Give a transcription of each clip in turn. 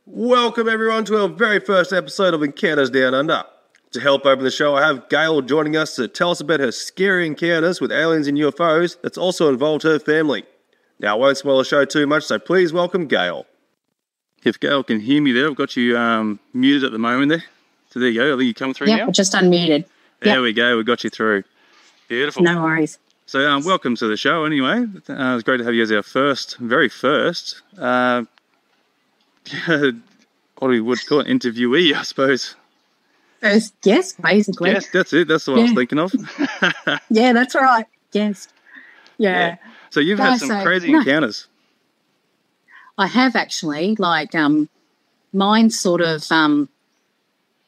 Welcome everyone to our very first episode of Encounters Down Under. To help open the show, I have Gale joining us to tell us about her scary encounters with aliens and UFOs that's also involved her family. Now, I won't spoil the show too much, so please welcome Gale. If Gale can hear me there, I've got you muted at the moment there. So there you go, I think you come through now. Yeah, just unmuted. There we go, we got you through. Beautiful. No worries. So welcome to the show anyway. It's great to have you as our very first, what we would call an interviewee, I suppose. First guest, basically. Yes, that's it. That's what I was thinking of. Yeah, that's right. Guest. Yeah. So you've had some crazy encounters. I have actually. Mine sort of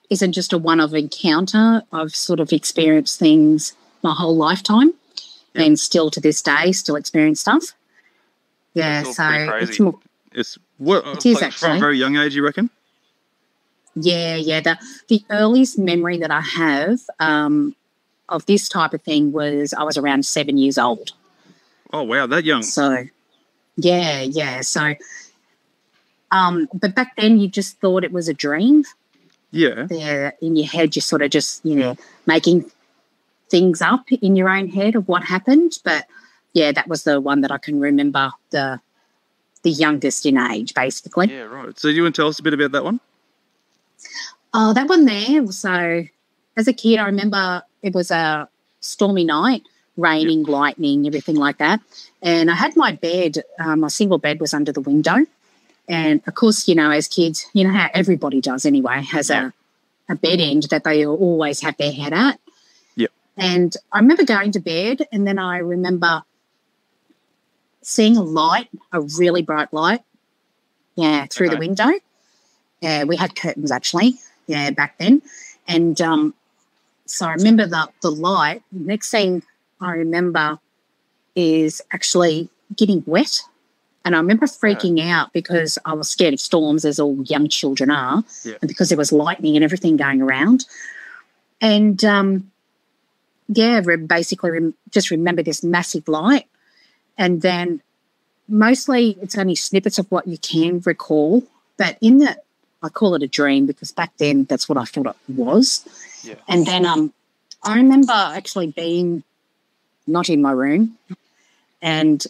isn't just a one-off encounter. I've sort of experienced things my whole lifetime, and still to this day, still experience stuff. Yeah, it's so it's more. It is actually from a very young age, you reckon? Yeah. The earliest memory that I have of this type of thing was I was around 7 years old. Oh wow, that young. So, yeah. So, but back then you just thought it was a dream. Yeah. There in your head, you're sort of just making things up in your own head of what happened. But yeah, that was the one that I can remember the youngest in age, basically. Yeah, right. So you want to tell us a bit about that one? Oh, that one there. So as a kid, I remember it was a stormy night, raining, lightning, everything like that. And I had my bed, my single bed was under the window. And, of course, as kids, you know how everybody does anyway, has a bed end that they always have their head at. Yep. And I remember going to bed, and then I remember seeing a light, a really bright light, through the window. Yeah, we had curtains actually, back then. And so I remember the light. The next thing I remember is actually getting wet. And I remember freaking out because I was scared of storms, as all young children are, and because there was lightning and everything going around. And, basically just remember this massive light. And then mostly it's only snippets of what you can recall. But in that, I call it a dream because back then that's what I thought it was. Yeah. And then I remember actually being not in my room. And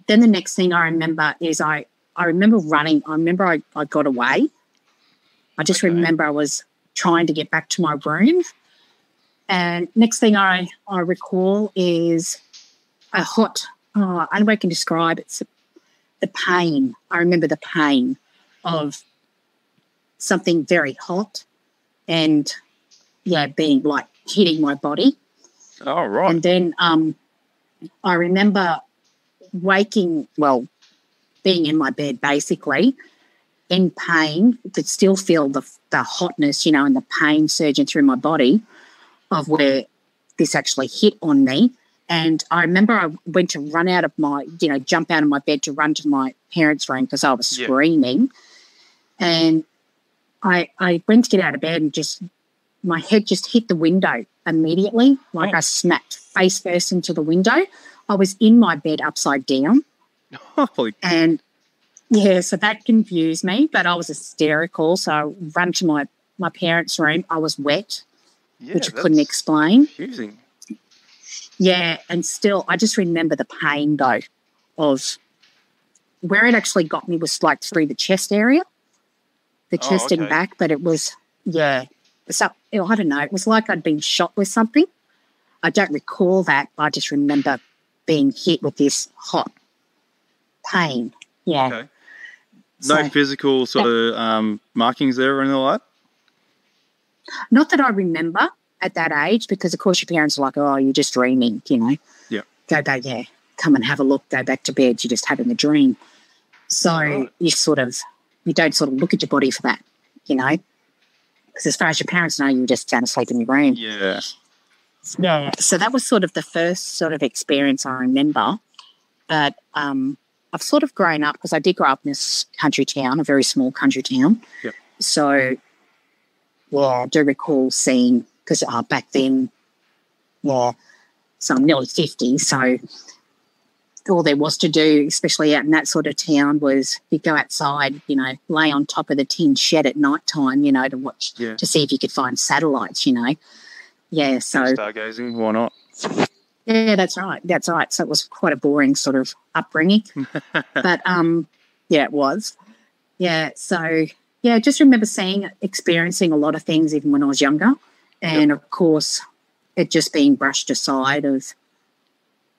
then the next thing I remember is I remember running. I remember I got away. I just remember I was trying to get back to my room. And next thing I recall is a hot, only way I can describe it's the pain. I remember the pain of something very hot and, being like hitting my body. Oh, right. And then I remember being in my bed basically in pain, could still feel the hotness, and the pain surging through my body of where this actually hit on me. And I remember I went to run out of jump out of my bed to run to my parents' room because I was screaming. And I went to get out of bed and my head just hit the window immediately. I smacked face first into the window. I was in my bed upside down. And, so that confused me, but I was hysterical. So I ran to my parents' room. I was wet, which I couldn't explain. Confusing. Yeah, and still I just remember the pain, though, of where it actually got me was like through the chest area, the chest and back, but it was, so, I don't know, it was like I'd been shot with something. I don't recall that. I just remember being hit with this hot pain. Yeah. Okay. No physical sort of markings there or anything like that? Not that I remember at that age because, of course, your parents are like, oh, you're just dreaming, Yeah. Go back, come and have a look, go back to bed, you're just having a dream. So you don't sort of look at your body for that, because as far as your parents know, you're just down asleep in your room. Yeah. Yeah. So that was sort of the first sort of experience I remember. But I've sort of grown up because I did grow up in this country town, a very small country town. Yep. So, I do recall seeing, because back then, so I'm nearly 50, so all there was to do, especially out in that sort of town, was you go outside, you know, lay on top of the tin shed at night time, you know, to watch, to see if you could find satellites, you know. Yeah, so... Stargazing, why not? Yeah, that's right. That's right. So it was quite a boring sort of upbringing. But, yeah, it was. Yeah, so, yeah, I just remember experiencing a lot of things even when I was younger. And, of course, it just being brushed aside of,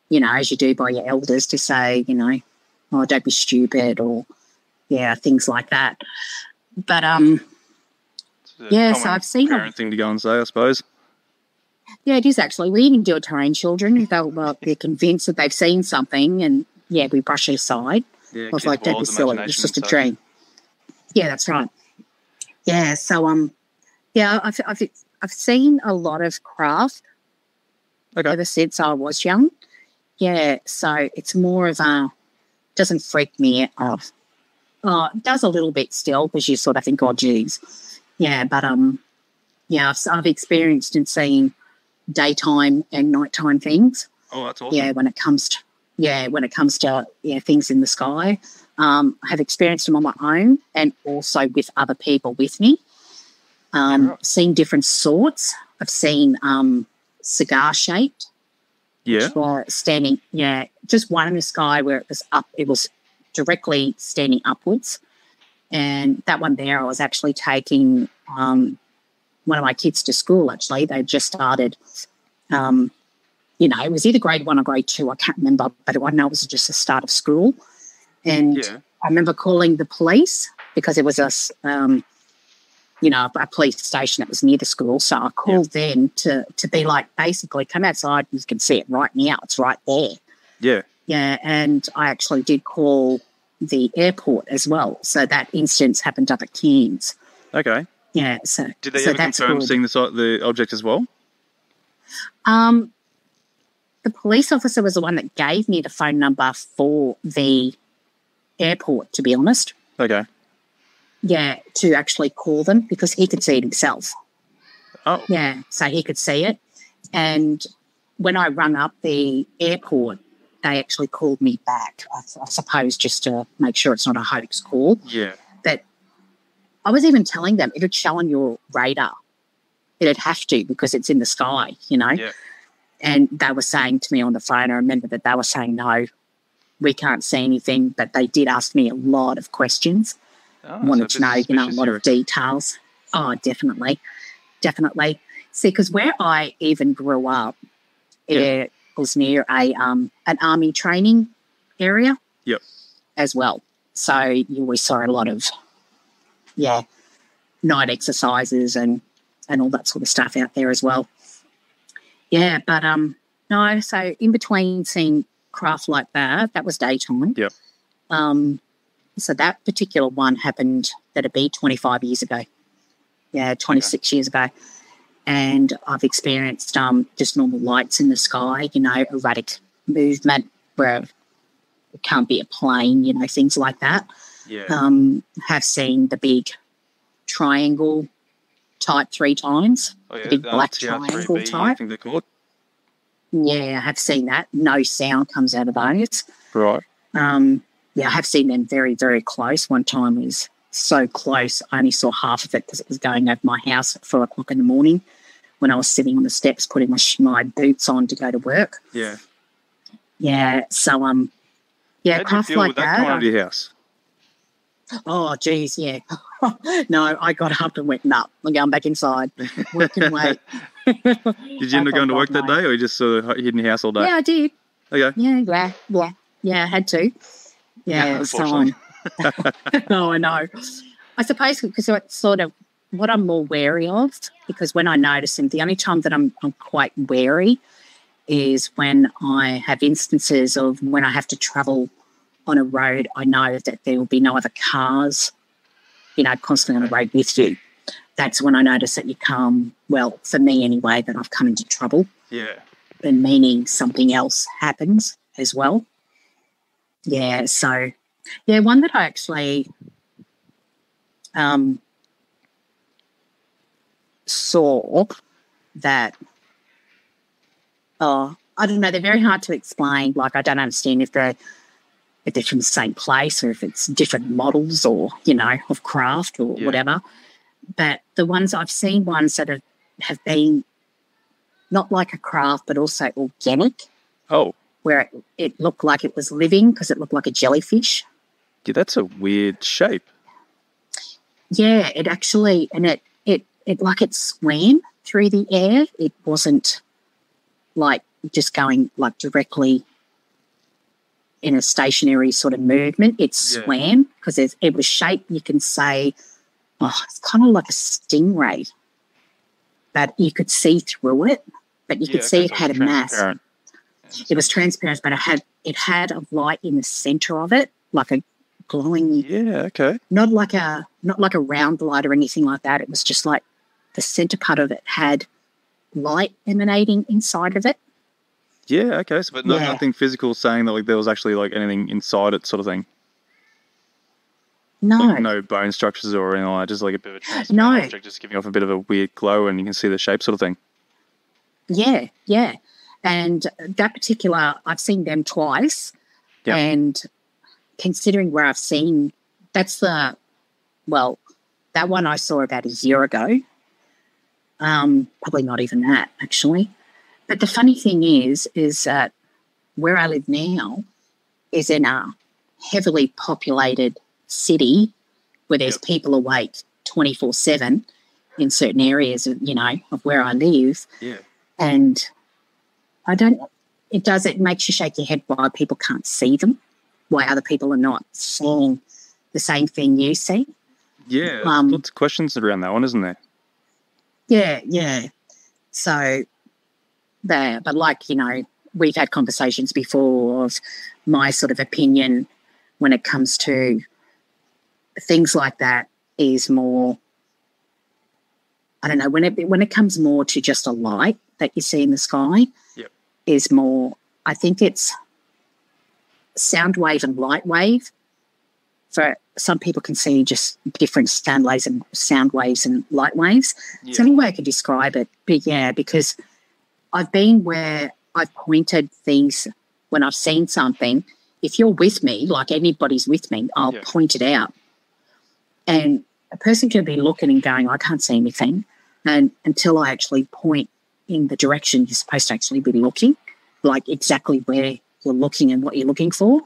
you know, as you do by your elders to say, you know, oh, don't be stupid or, yeah, things like that. But, yeah, so I've seen... parent thing to go and say, I suppose. Yeah, it is actually. We even do it to our own children. They're convinced that they've seen something and, yeah, we brush it aside. Yeah, I was like, don't be silly. It's just a dream. Yeah, that's right. Yeah, so, yeah, I've seen a lot of craft ever since I was young. Yeah, so it's more of doesn't freak me out. It does a little bit still because you sort of think, oh, geez. Yeah, but, yeah, I've experienced and seen daytime and nighttime things. Oh, that's awesome. Yeah, when it comes to things in the sky. I have experienced them on my own and also with other people with me. Seen different sorts. I've seen cigar-shaped. Yeah. Which were standing, just one in the sky where it was directly standing upwards. And that one there, I was actually taking one of my kids to school, actually. They just started, you know, it was either grade 1 or grade 2, I can't remember, but I know it was just the start of school. And I remember calling the police because it was you know, a police station that was near the school. So I called them to be like, basically, come outside, you can see it right now, it's right there. Yeah. Yeah, and I actually did call the airport as well. So that instance happened up at Cairns. Okay. Yeah, so... Did they ever confirm seeing the object as well? The police officer was the one that gave me the phone number for the airport, to be honest. Okay. Yeah, to actually call them because he could see it himself. Oh. Yeah, so he could see it. And when I rung up the airport, they actually called me back, I suppose, just to make sure it's not a hoax call. Yeah. But I was even telling them it would show on your radar. It'd have to because it's in the sky, you know. Yeah. And they were saying to me on the phone, I remember that they were saying, no, we can't see anything. But they did ask me a lot of questions. Wanted to know, you know, a lot of details. Oh, definitely. Definitely. See, because where I even grew up, it was near an army training area as well. So you always saw a lot of, night exercises and all that sort of stuff out there as well. Yeah, but no, so in between seeing craft like that was daytime. Yep. So that particular one happened, that'd be 25 years ago. Yeah, 26 years ago. And I've experienced just normal lights in the sky, you know, erratic movement where it can't be a plane, you know, things like that. Yeah. Have seen the big triangle type 3 times. Oh, yeah. The big black triangle TR3B, type. I think they're called. Yeah, I have seen that. No sound comes out of those. Right. Yeah, I have seen them very, very close. One time it was so close, I only saw half of it because it was going over my house at 4 o'clock in the morning when I was sitting on the steps putting my boots on to go to work. Yeah. Yeah, so, yeah, craft like with that coming out of your house? Oh, geez, yeah. No, I got up and went, nah, I'm going back inside. Work and wait. Did you end up going to work that day or you just sort of hid in the house all day? Yeah, I did. Okay. Yeah, I had to. Yeah, so no, I know. I suppose because it's sort of what I'm more wary of, because when I notice him, the only time that I'm quite wary is when I have instances of when I have to travel on a road, I know that there will be no other cars, you know, constantly on the road with you. That's when I notice that you come, well, for me anyway, that I've come into trouble. Yeah. And meaning something else happens as well. Yeah, so, yeah, one that I actually saw that, I don't know. They're very hard to explain. Like, I don't understand if they're from the same place or if it's different models or, of craft or whatever. But the ones I've seen, ones that have been not like a craft but also organic. Oh. Where it looked like it was living because it looked like a jellyfish. Yeah, that's a weird shape. Yeah, it actually, and it like it swam through the air. It wasn't like just going like directly in a stationary sort of movement. It swam because it was shaped, you can say, it's kind of like a stingray, but you could see through it, but you could see it had a mass. It was transparent, but it had a light in the center of it, like a glowing. Yeah, okay. Not like a round light or anything like that. It was just like the center part of it had light emanating inside of it. Yeah, okay. So, but nothing physical saying that like there was actually like anything inside it, sort of thing. No. Like, no bone structures or anything like that, just like a bit of a transparent object, just giving off a bit of a weird glow, and you can see the shape, sort of thing. Yeah, yeah. And that particular, I've seen them twice. Yep. And considering where I've seen, that one I saw about a year ago. Probably not even that, actually. But the funny thing is that where I live now is in a heavily populated city where there's people awake 24/7 in certain areas of, of where I live. Yeah. And it makes you shake your head why people can't see them, why other people are not seeing the same thing you see. Yeah, lots of questions around that one, isn't there? Yeah, yeah. So, but like, we've had conversations before of my sort of opinion when it comes to things like that is more, I don't know, when it comes more to just a light that you see in the sky, is more, I think it's sound wave and light wave. For some people can see just different sound waves and light waves. Yeah. It's the only way I can describe it. But yeah, because I've been where I've pointed things when I've seen something. If you're with me, like anybody's with me, I'll point it out. And a person can be looking and going, I can't see anything. And until I actually point in the direction you're supposed to actually be looking, like exactly where you're looking and what you're looking for.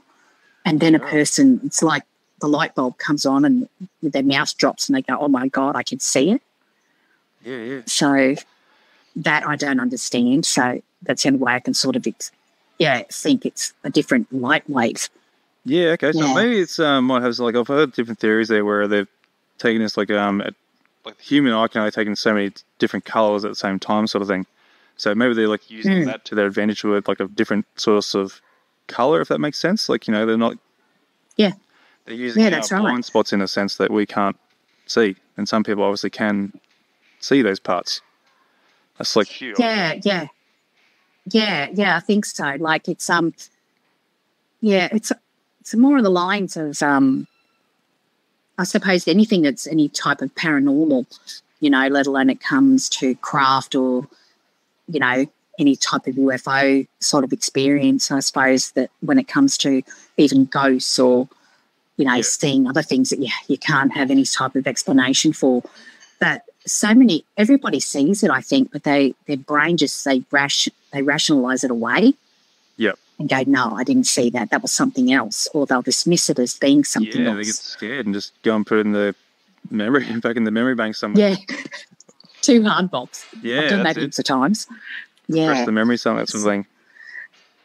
And then a person, it's like the light bulb comes on and their mouth drops and they go, oh, my God, I can see it. Yeah, yeah. So that I don't understand. So that's the only way I can sort of, think it's a different light wave. Yeah, okay. So maybe it's might have, like, I've heard different theories there where they've taken this, like the human eye can only take in so many different colours at the same time, sort of thing. So maybe they're like using that to their advantage with like a different source of colour, if that makes sense. Like, they're not. Yeah. They're using our blind spots in a sense that we can't see, and some people obviously can see those parts. That's like huge. Yeah. I think so. Like it's it's more of the lines of I suppose anything that's any type of paranormal, let alone it comes to craft or any type of UFO sort of experience. I suppose that when it comes to even ghosts or seeing other things that you can't have any type of explanation for. But everybody sees it, I think, but their brain just they rationalise it away. Yep. And go, no, I didn't see that. That was something else, or they'll dismiss it as being something else. Yeah, they get scared and just go and put it in the back in the memory bank somewhere. Yeah, 2 hard bolts. Yeah, I've done that heaps of times. Yeah, press the memory somewhere, that sort of thing.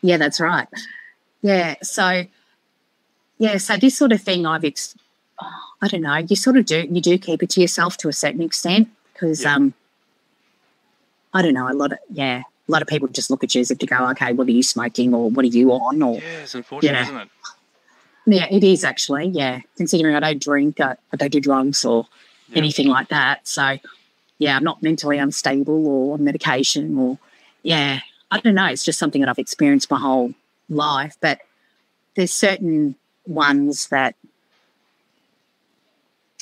Yeah, that's right. Yeah, so this sort of thing I don't know. You sort of do keep it to yourself to a certain extent because I don't know, a lot of people just look at you as if to go, okay, what are you smoking or what are you on? Or it's unfortunate, isn't it? Yeah, it is actually. Yeah, considering I don't drink, I don't do drugs or anything like that. So I'm not mentally unstable or on medication or I don't know. It's just something that I've experienced my whole life. But there's certain ones that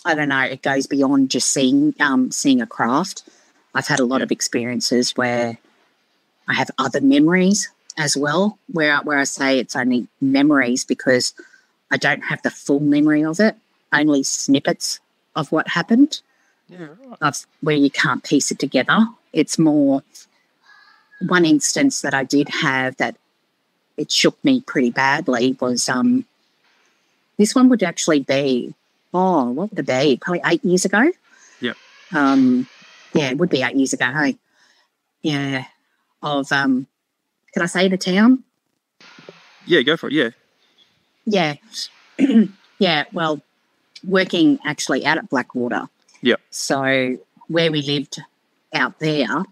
I don't know. It goes beyond just seeing a craft. I've had a lot of experiences where I have other memories as well, where I say it's only memories because I don't have the full memory of it, only snippets of what happened. Yeah, right. Of where you can't piece it together. It's more one instance that I did have that it shook me pretty badly was this one would actually be, what would it be? Probably 8 years ago. Yep. Yeah, it would be 8 years ago, hey? Yeah. Can I say the town? Yeah, go for it, yeah. Yeah. Yeah, well, working actually out at Blackwater. Yep. So where we lived out there,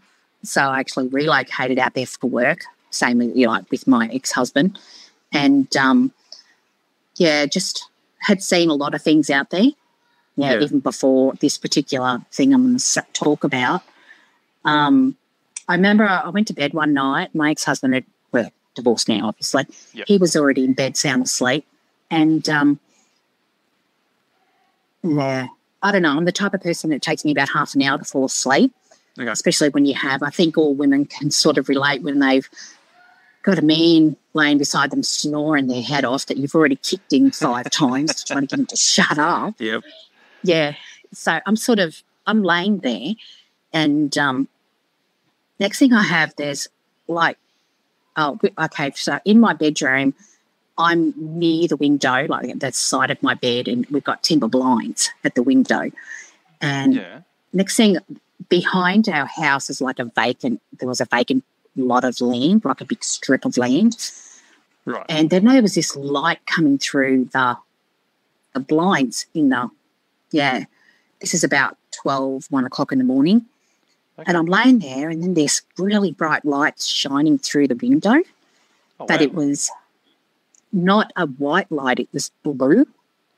so I actually relocated out there for work, same with my ex-husband. And, just had seen a lot of things out there, even before this particular thing I'm going to talk about. I remember I went to bed one night. My ex-husband we're divorced now, obviously. Yep. He was already in bed, sound asleep. And, I don't know, I'm the type of person that takes me about half an hour to fall asleep, especially when I think all women can sort of relate when they've got a man laying beside them snoring their head off that you've already kicked him 5 times trying to get him to shut up. Yep. Yeah. So I'm laying there and next thing I have, there's so in my bedroom, I'm near the window, like at the side of my bed, and we've got timber blinds at the window. And next thing, behind our house is there was a vacant lot of land, like a big strip of land. Right. And then there was this light coming through the blinds this is about 1 o'clock in the morning. Okay. And I'm laying there and then there's really bright lights shining through the window. But it was not a white light, it was blue. It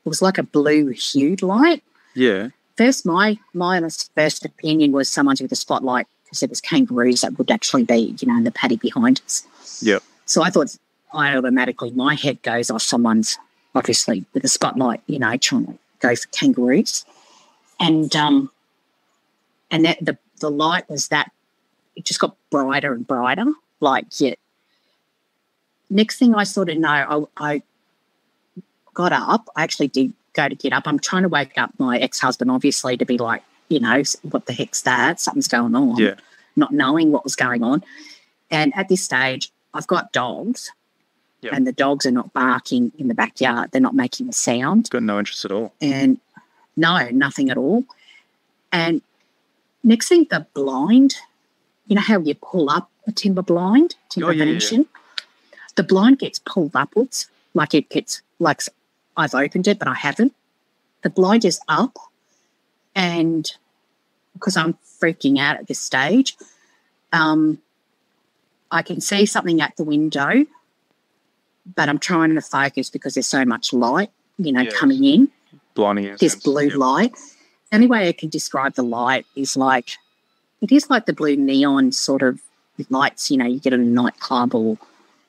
was like a blue hued light. Yeah. First, my honest first opinion was someone's with a spotlight because there was kangaroos that would actually be, in the paddock behind us. Yep. So I thought my head goes off someone's, obviously, with a spotlight, trying to go for kangaroos. And that the light was that, it just got brighter and brighter, Next thing I sort of know, I got up. I actually did go to get up. I'm trying to wake up my ex-husband, obviously, to be like, what the heck's that? Something's going on. Yeah. Not knowing what was going on. And at this stage, I've got dogs, and the dogs are not barking in the backyard. They're not making a sound. Got no interest at all. And no, nothing at all. And next thing, the blind, how you pull up a timber venetian? The blind gets pulled upwards, I've opened it, but I haven't. The blind is up, and because I'm freaking out at this stage, I can see something at the window, but I'm trying to focus because there's so much light, coming in. Blinding in. This blue light. The only way I can describe the light is it is like the blue neon sort of lights, you get in a nightclub or,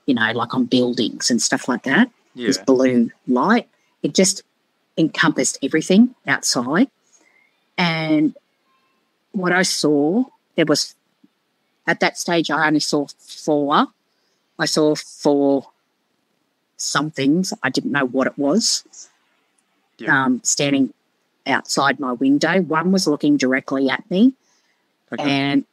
like on buildings and stuff like that. Yeah. This blue light. It just encompassed everything outside. And what I saw, at that stage I only saw 4. I saw 4 somethings. I didn't know what it was. Standing outside my window. One was looking directly at me, and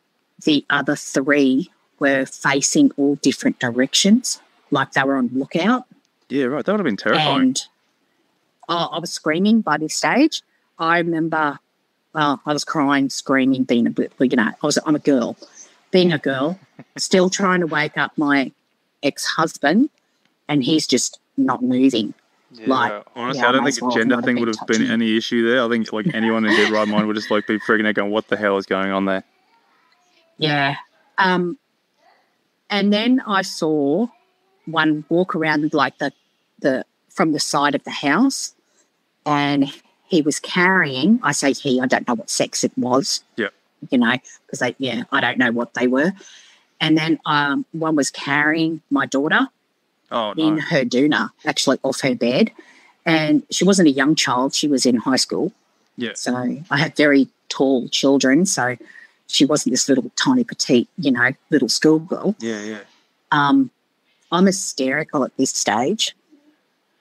the other 3 were facing all different directions, like they were on lookout. Yeah, right. That would have been terrifying. And I was screaming by this stage. I remember I was crying, screaming, being a bit, I'm a girl. Being a girl, still trying to wake up my ex-husband, and he's just not moving. Yeah, honestly, I don't think a gender thing would have been any issue there. I think anyone in their right mind would just be freaking out, going, "What the hell is going on there?" Yeah, and then I saw one walk around the from the side of the house, and he was carrying. I say he. I don't know what sex it was. Yeah, because I don't know what they were. And then one was carrying my daughter. Oh, no. In her doona, actually off her bed. And she wasn't a young child. She was in high school. Yeah. So I had very tall children. So she wasn't this little tiny petite, little schoolgirl. Yeah, yeah. I'm hysterical at this stage.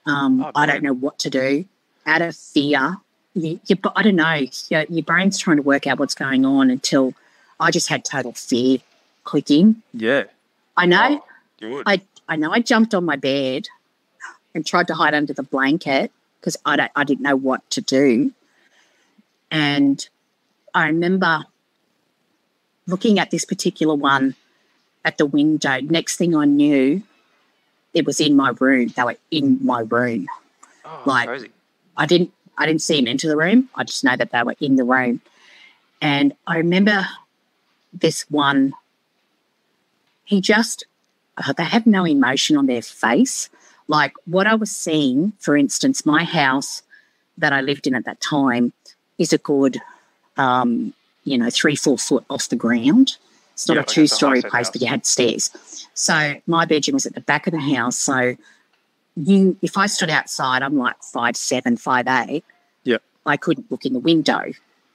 I don't know what to do. Out of fear, I don't know. Your brain's trying to work out what's going on until I just had total fear clicking. Yeah. I know. Good. I know I jumped on my bed and tried to hide under the blanket because I didn't know what to do. And I remember looking at this particular one at the window. Next thing I knew, it was in my room. They were in my room. Oh, like crazy. I didn't see them enter the room. I just know that they were in the room. And I remember this one, they have no emotion on their face. Like what I was seeing, for instance, my house that I lived in at that time is a good, 3-4 foot off the ground. It's not a 2-story place, but you had stairs. So my bedroom was at the back of the house. So if I stood outside, I'm like 5'7", 5'8". Yeah. I couldn't look in the window.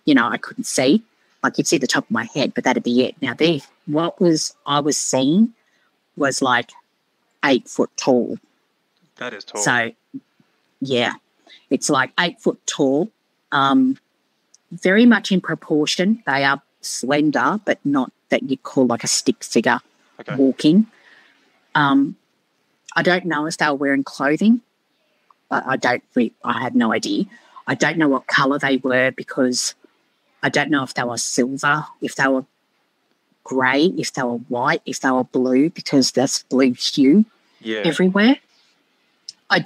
I couldn't see. I could see the top of my head, but that'd be it. Now, I was seeing was like 8 foot tall. That is tall. So, yeah, it's like 8 foot tall. Very much in proportion. They are slender, but not that you call like a stick figure walking. I don't know if they were wearing clothing. I have no idea. I don't know what colour they were because I don't know if they were silver, if they were grey, if they were white, if they were blue, because there's blue hue everywhere. I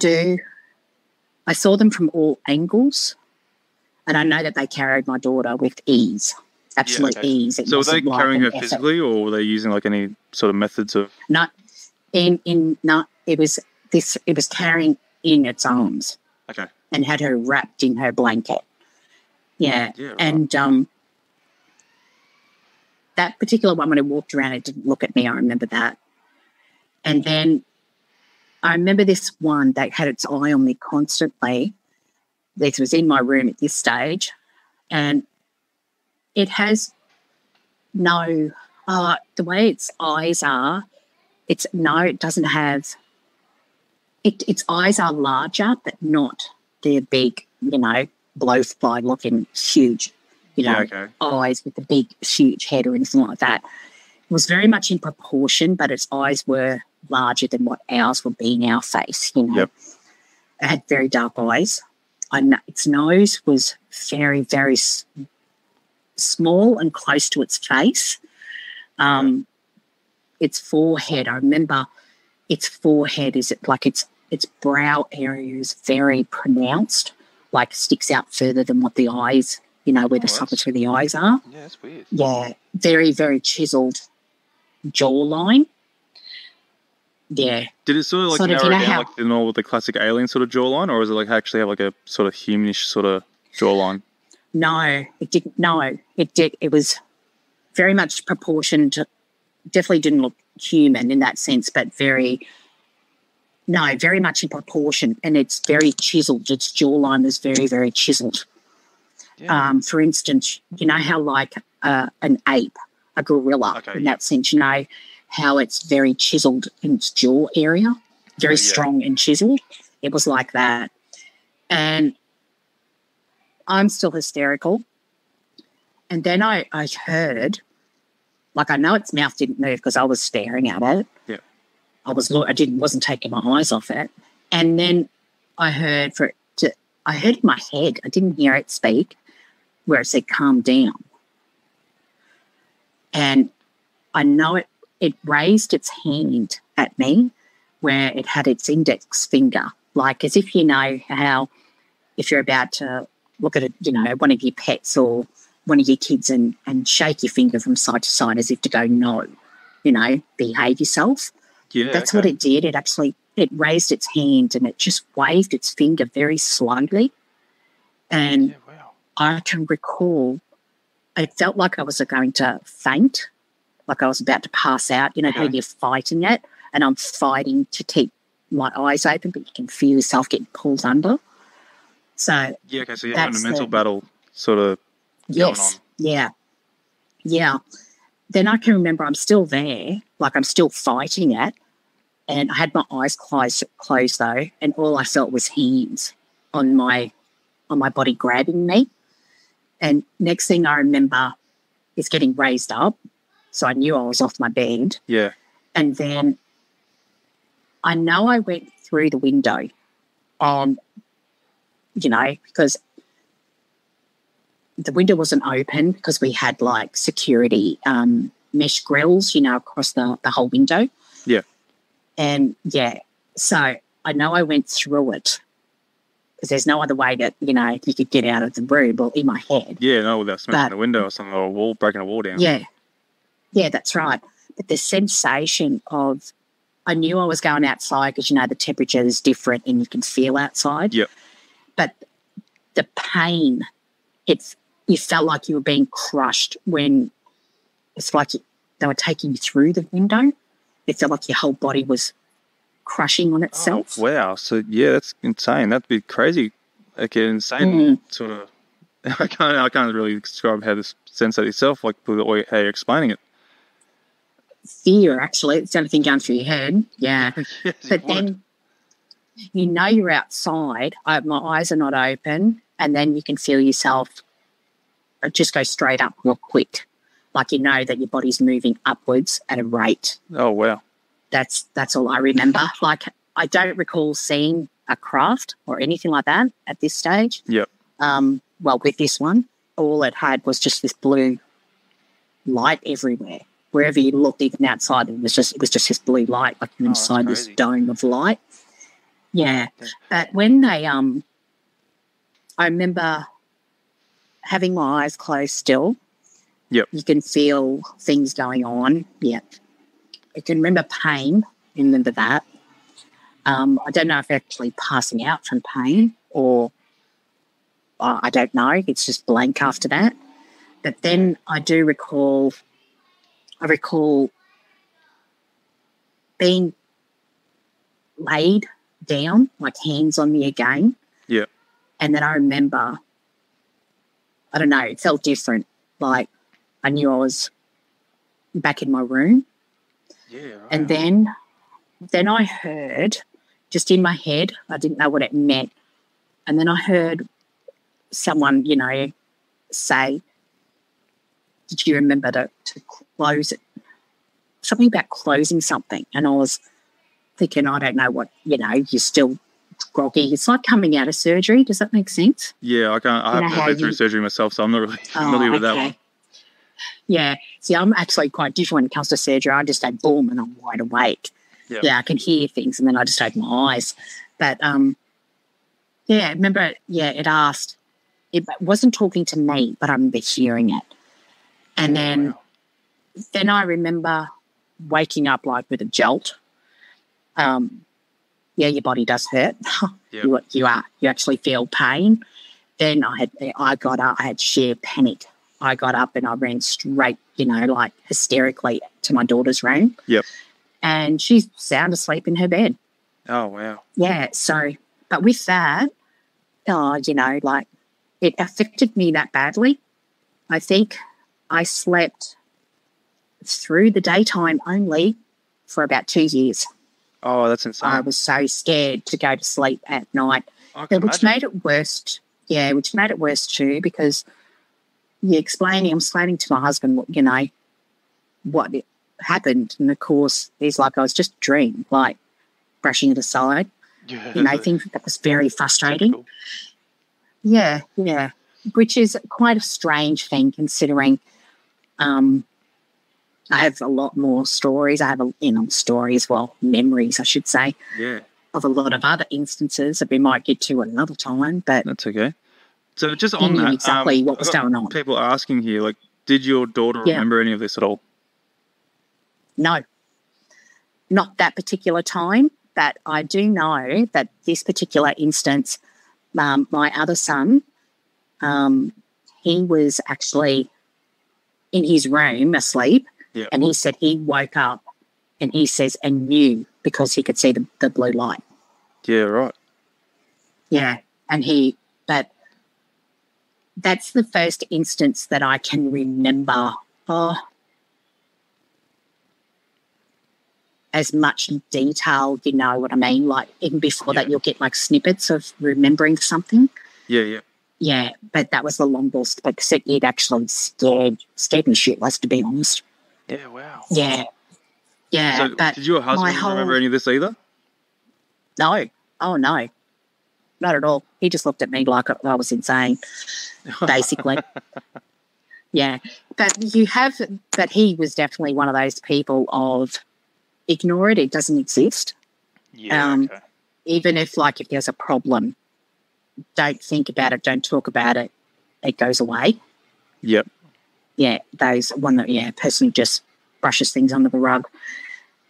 saw them from all angles, and I know that they carried my daughter with ease, absolute ease. So were they carrying her physically, or were they using like any sort of methods of? No, it was carrying in its arms. Okay. And had her wrapped in her blanket. Yeah. Right. And that particular one, when I walked around, it didn't look at me. I remember that. And then I remember this one that had its eye on me constantly. This was in my room at this stage. And it has the way its eyes are, it doesn't have, its eyes are larger, but not they're big, blowfly looking huge, eyes with a big, huge head or anything like that. It was very much in proportion, but its eyes were larger than what ours would be in our face, Yep. It had very dark eyes. Its nose was very, very small and close to its face. Its forehead, I remember its forehead is like its brow area is very pronounced, like sticks out further than what the eyes, where the sockets where the eyes are. Yeah, that's weird. Yeah, very, very chiseled jawline. Yeah. Did it sort of narrow down like the classic alien sort of jawline, or is it like actually have like a sort of humanish sort of jawline? No, it didn't. No, it did. It was very much proportioned. Definitely didn't look human in that sense, but very much in proportion, and it's very chiseled. Its jawline was very, very chiseled. Yeah. For instance, how like an ape, a gorilla, in that sense, how it's very chiseled in its jaw area, very strong and chiseled. It was like that. And I'm still hysterical. And then I heard, like I know its mouth didn't move because I was staring at it. Yeah. Wasn't taking my eyes off it. And then I heard in my head, I didn't hear it speak, where it said, calm down. And I know it raised its hand at me where it had its index finger, like as if how if you're about to look at one of your pets or one of your kids and shake your finger from side to side as if to go, no, behave yourself. Yeah, that's what it did. It raised its hand and it just waved its finger very slowly. And I can recall it felt like I was going to faint, like I was about to pass out. How you're fighting it, and I'm fighting to keep my eyes open, but you can feel yourself getting pulled under. So so you're having a mental battle sort of going on. Yeah. Then I can remember I'm still there, like I'm still fighting it, And I had my eyes closed though, and all I felt was hands on my body grabbing me. And next thing I remember is getting raised up. So I knew I was off my bed. Yeah. And then I know I went through the window, because the window wasn't open because we had like security mesh grills, across the whole window. Yeah. And so I know I went through it because there's no other way that, you could get out of the room or in my head. Yeah, no, without smashing the window or something, or breaking a wall down. Yeah. Yeah, that's right. But the sensation of, I knew I was going outside because, the temperature is different and you can feel outside. Yep. But the pain, you felt like you were being crushed when it's like they were taking you through the window. It felt like your whole body was crushing on itself. Oh, wow. So, yeah, that's insane. That'd be crazy. Like an insane sort of... I can't really describe how to sense that yourself, like how you're explaining it. Fear, actually. It's the only thing going through your head. Yeah. Yes, but then you're outside. My eyes are not open, and then you can feel yourself just go straight up real quick. Like that your body's moving upwards at a rate. Oh, wow. That's all I remember. Like, I don't recall seeing a craft or anything like that at this stage. Yep. Well, with this one, all it had was just this blue light everywhere. Wherever you looked, even outside, it was just this blue light, like inside this dome of light. Yeah. But when they, I remember having my eyes closed still. Yep. You can feel things going on. Yeah. I can remember pain. Remember that. I don't know if actually passing out from pain or I don't know. It's just blank after that. But then I recall being laid down, like hands on me again. Yeah. And then I remember, I don't know, it felt different. Like I knew I was back in my room. Yeah. Right. And then I heard, just in my head, I didn't know what it meant. And then I heard someone, say, did you remember to close it? Something about closing something. And I was thinking, I don't know what, you're still groggy. It's like coming out of surgery. Does that make sense? Yeah, I haven't been through surgery myself, so I'm not really familiar with that one. Yeah. See, I'm actually quite different when it comes to surgery. I just say boom and I'm wide awake. Yep. Yeah, I can hear things and then I just open my eyes. But, remember, it asked, it wasn't talking to me, but I remember hearing it. And then I remember waking up like with a jolt. Your body does hurt. Yep. You actually feel pain. Then I got up, I had sheer panic. I got up and I ran straight, like hysterically to my daughter's room. Yep. And she's sound asleep in her bed. Oh, wow. Yeah, so, but with that, like it affected me that badly. I think I slept through the daytime only for about 2 years. Oh, that's insane. I was so scared to go to sleep at night, which made it worse. Yeah, which made it worse too because I'm explaining to my husband what happened. And of course, he's like, I was just a dream, like brushing it aside. Yeah. Things that was very frustrating. Typical. Yeah, which is quite a strange thing considering I have a lot more stories. I have memories, I should say. Yeah. Of a lot of other instances that we might get to another time, but that's okay. So just on that, exactly what was going on. People are asking here, like, did your daughter remember any of this at all? No, not that particular time, but I do know that this particular instance, my other son, he was actually in his room asleep, and he said he woke up and he says and knew because he could see the blue light. Yeah, right. Yeah, but that's the first instance that I can remember. Oh, as much detail, you know what I mean? Like, even before that, you'll get, like, snippets of remembering something. Yeah. Yeah, but that was the longest, because it actually scared me shitless, to be honest. Yeah, wow. Yeah. So but did your husband remember any of this either? No. Oh, no. Not at all. He just looked at me like I was insane, basically. Yeah. But he was definitely one of those people of ignore it doesn't exist. Yeah, okay. Even if there's a problem, don't think about it, don't talk about it, it goes away. Yep. Yeah, person who just brushes things under the rug,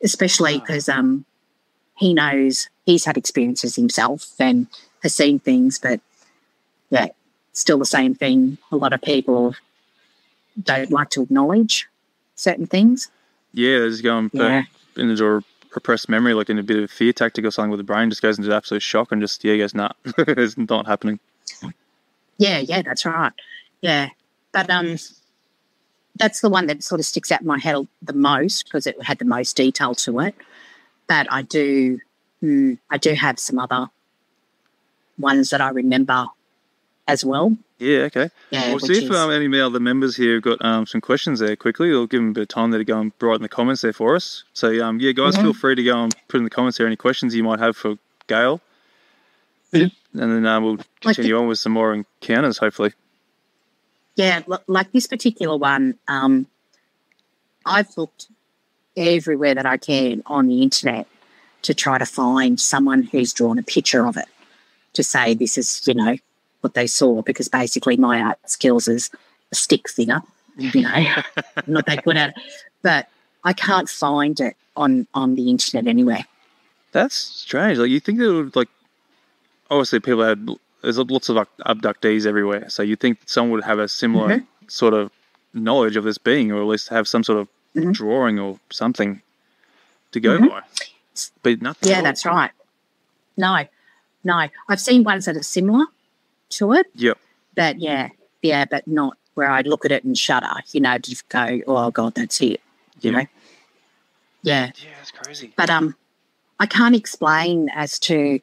especially because he knows he's had experiences himself and has seen things, but yeah, still the same thing. A lot of people don't like to acknowledge certain things. Yeah, they're just going back into repressed memory, like in a bit of a fear tactic or something, with the brain just goes into absolute shock and just goes, nah, it's not happening. Yeah, that's right. Yeah, but that's the one that sort of sticks out in my head the most because it had the most detail to it. But I do have some other ones that I remember as well. Yeah, okay. Yeah, we'll see if any of the members here have got some questions there quickly. We'll give them a bit of time there to go and write in the comments there for us. So, guys, feel free to go and put in the comments there any questions you might have for Gale. And then we'll continue on with some more encounters, hopefully. Yeah, like this particular one, I've looked everywhere that I can on the internet to try to find someone who's drawn a picture of it to say this is, what they saw, because basically my art skills is a stick figure, I'm not that good at it. But I can't find it on the internet anywhere. That's strange. Like, you think it would, obviously there's lots of abductees everywhere, so you think someone would have a similar sort of knowledge of this being, or at least have some sort of drawing or something to go by. But nothing. Yeah, that's right. No. I've seen ones that are similar to it. Yep. But but not where I'd look at it and shudder, just go, oh God, that's it. You know? Yeah. Yeah, that's crazy. But I can't explain as to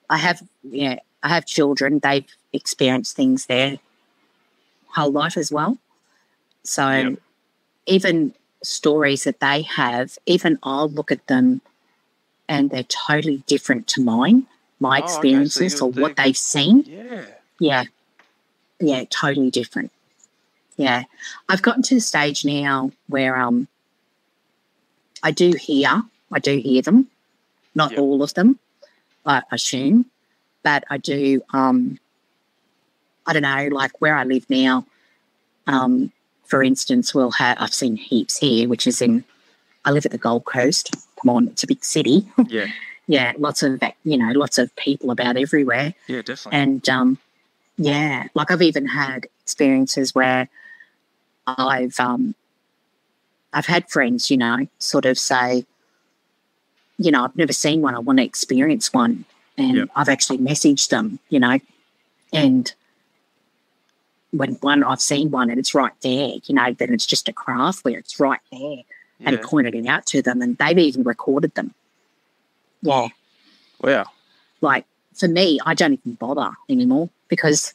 I have children, they've experienced things their whole life as well. So even stories that they have, even I'll look at them and they're totally different to mine, my experiences or what they've seen. Yeah. Yeah, totally different. Yeah. I've gotten to the stage now where I do hear them, not all of them, I assume, but I do, I don't know, like where I live now, for instance, I've seen heaps here, which is I live at the Gold Coast. Come on, it's a big city. Yeah. Yeah, lots of people about everywhere. Yeah, definitely. And, like I've even had experiences where I've had friends, sort of say, I've never seen one, I want to experience one. And I've actually messaged them, and when I've seen one and it's right there, then it's just a craft where it's right there and pointed it out to them, and they've even recorded them. Yeah. Wow. Like, for me, I don't even bother anymore because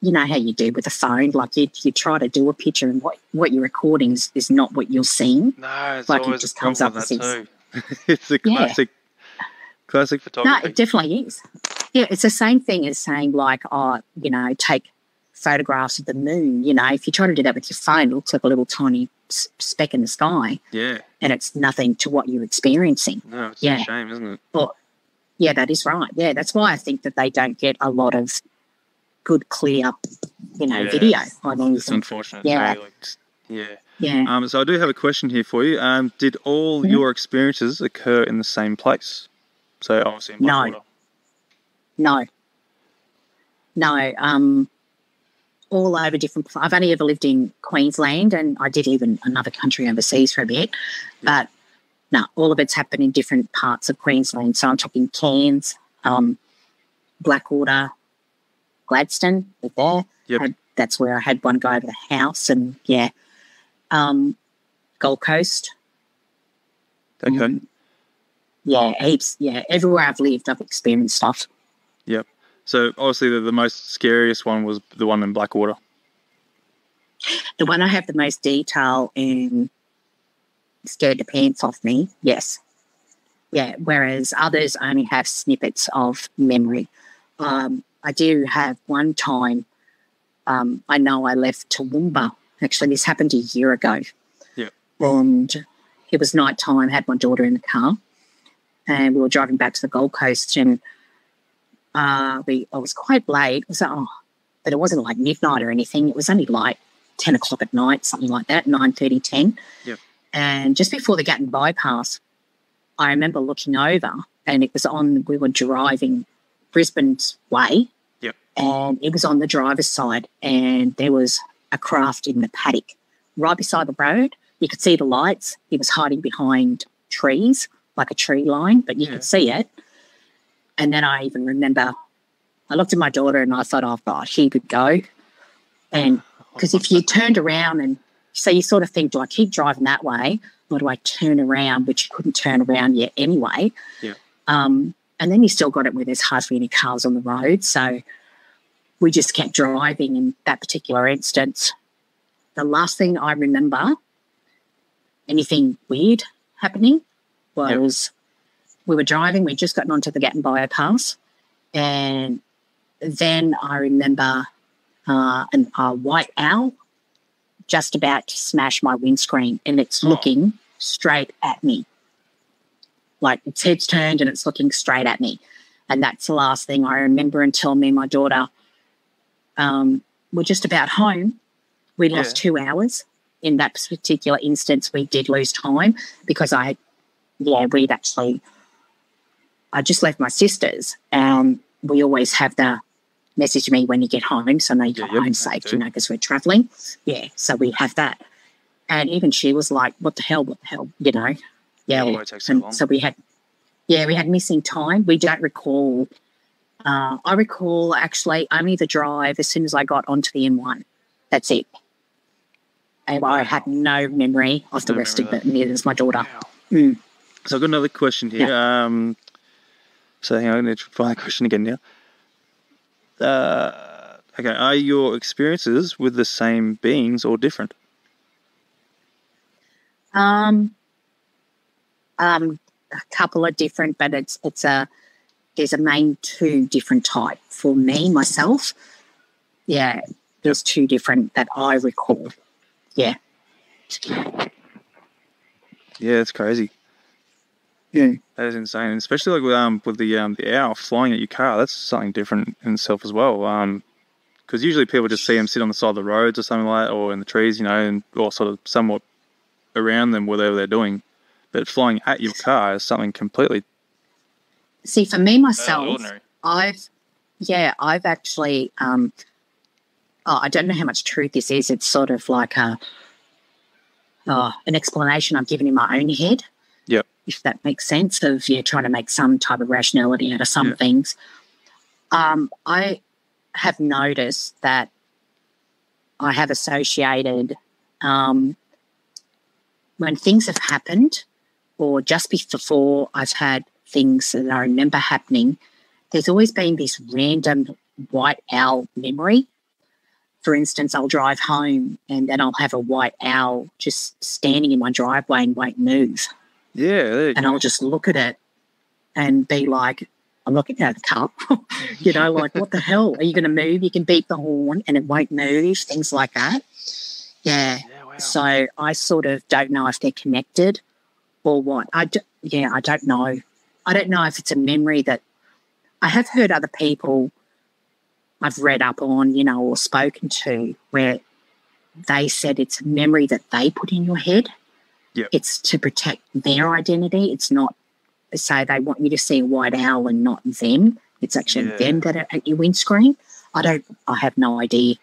you know how you do with a phone. Like, you try to do a picture and what you're recording is not what you're seeing. No, it's like always it just a comes up problem as with that too. It's a classic photography. No, it definitely is. Yeah, it's the same thing as saying, like, take photographs of the moon. If you try to do that with your phone, it looks like a little tiny speck in the sky. Yeah. And it's nothing to what you're experiencing. No, it's a shame, isn't it? But, yeah, that is right. Yeah, that's why I think that they don't get a lot of good, clear, video. It's unfortunate. Yeah. Yeah. So I do have a question here for you. Did all your experiences occur in the same place? So obviously in Blackwater. No. All over different. I've only ever lived in Queensland, and I did live in another country overseas for a bit. But no, all of it's happened in different parts of Queensland. So I'm talking Cairns, Blackwater, Gladstone, there. Yep. That's where I had one go over the house, and Gold Coast, Okay. Yeah, heaps. Yeah, everywhere I've lived, I've experienced stuff. Yep. So obviously the most scariest one was the one in Blackwater. The one I have the most detail and scared the pants off me, yes. Yeah, whereas others only have snippets of memory. I do have one time, I know I left Toowoomba. Actually, this happened a year ago. Yeah. And it was night time, had my daughter in the car, and we were driving back to the Gold Coast, and I was quite late. But it wasn't like midnight or anything. It was only like 10 o'clock at night, something like that, 9:30, 10. Yep. And just before the Gatton bypass, I remember looking over, and we were driving Brisbane's way. Yep. And it was on the driver's side, and there was a craft in the paddock right beside the road. You could see the lights. It was hiding behind trees, like a tree line, but you could see it. And then I even remember I looked at my daughter and I thought, oh, God, here we go. And because if you turned around and so you sort of think, do I keep driving that way or do I turn around, which you couldn't turn around yet anyway. Yeah. And then you still got it where there's hardly any cars on the road. So we just kept driving in that particular instance. The last thing I remember, anything weird happening, was we were driving. We'd just gotten onto the Gatton bypass, and then I remember a white owl just about to smash my windscreen, and it's looking straight at me. Like its head's turned and it's looking straight at me. And that's the last thing I remember until me and my daughter were just about home. We lost 2 hours. In that particular instance, we did lose time because I just left my sister's. We always have the message me when you get home, so I know you got home safe, because we're travelling. Yeah, so we have that. And even she was like, what the hell, Yeah. And so we had missing time. We don't recall. I recall actually only the drive as soon as I got onto the M1. That's it. And I had no memory of the rest of it, neither does my daughter. Wow. Mm. So I've got another question here. Yeah. So hang on, I need to find the question again now. Okay, are your experiences with the same beings or different? A couple are different, but there's a main two different type. For me, myself, there's two different that I recall. Yeah. Yeah, it's crazy. Yeah. That is insane, and especially like with the owl flying at your car. That's something different in itself as well. Because usually people just see them sit on the side of the roads or something like that, or in the trees, or sort of somewhat around them, whatever they're doing. But flying at your car is something completely. See, for me myself, ordinary. I've actually. I don't know how much truth this is. It's sort of like an explanation I've given in my own head. Yep. If that makes sense, of trying to make some type of rationality out of some things. I have noticed that I have associated when things have happened or just before I've had things that I remember happening, there's always been this random white owl memory. For instance, I'll drive home and then I'll have a white owl just standing in my driveway and won't move. Yeah. And I'll just look at it and be like, I'm looking at the car, like, what the hell? Are you going to move? You can beep the horn and it won't move, things like that. Yeah. Wow. So I sort of don't know if they're connected or what. I don't know. I don't know if it's a memory that I have heard other people I've read up on, or spoken to, where they said it's a memory that they put in your head. Yep. It's to protect their identity. It's not, say, they want you to see a white owl and not them. It's actually them that are at your windscreen. I have no idea.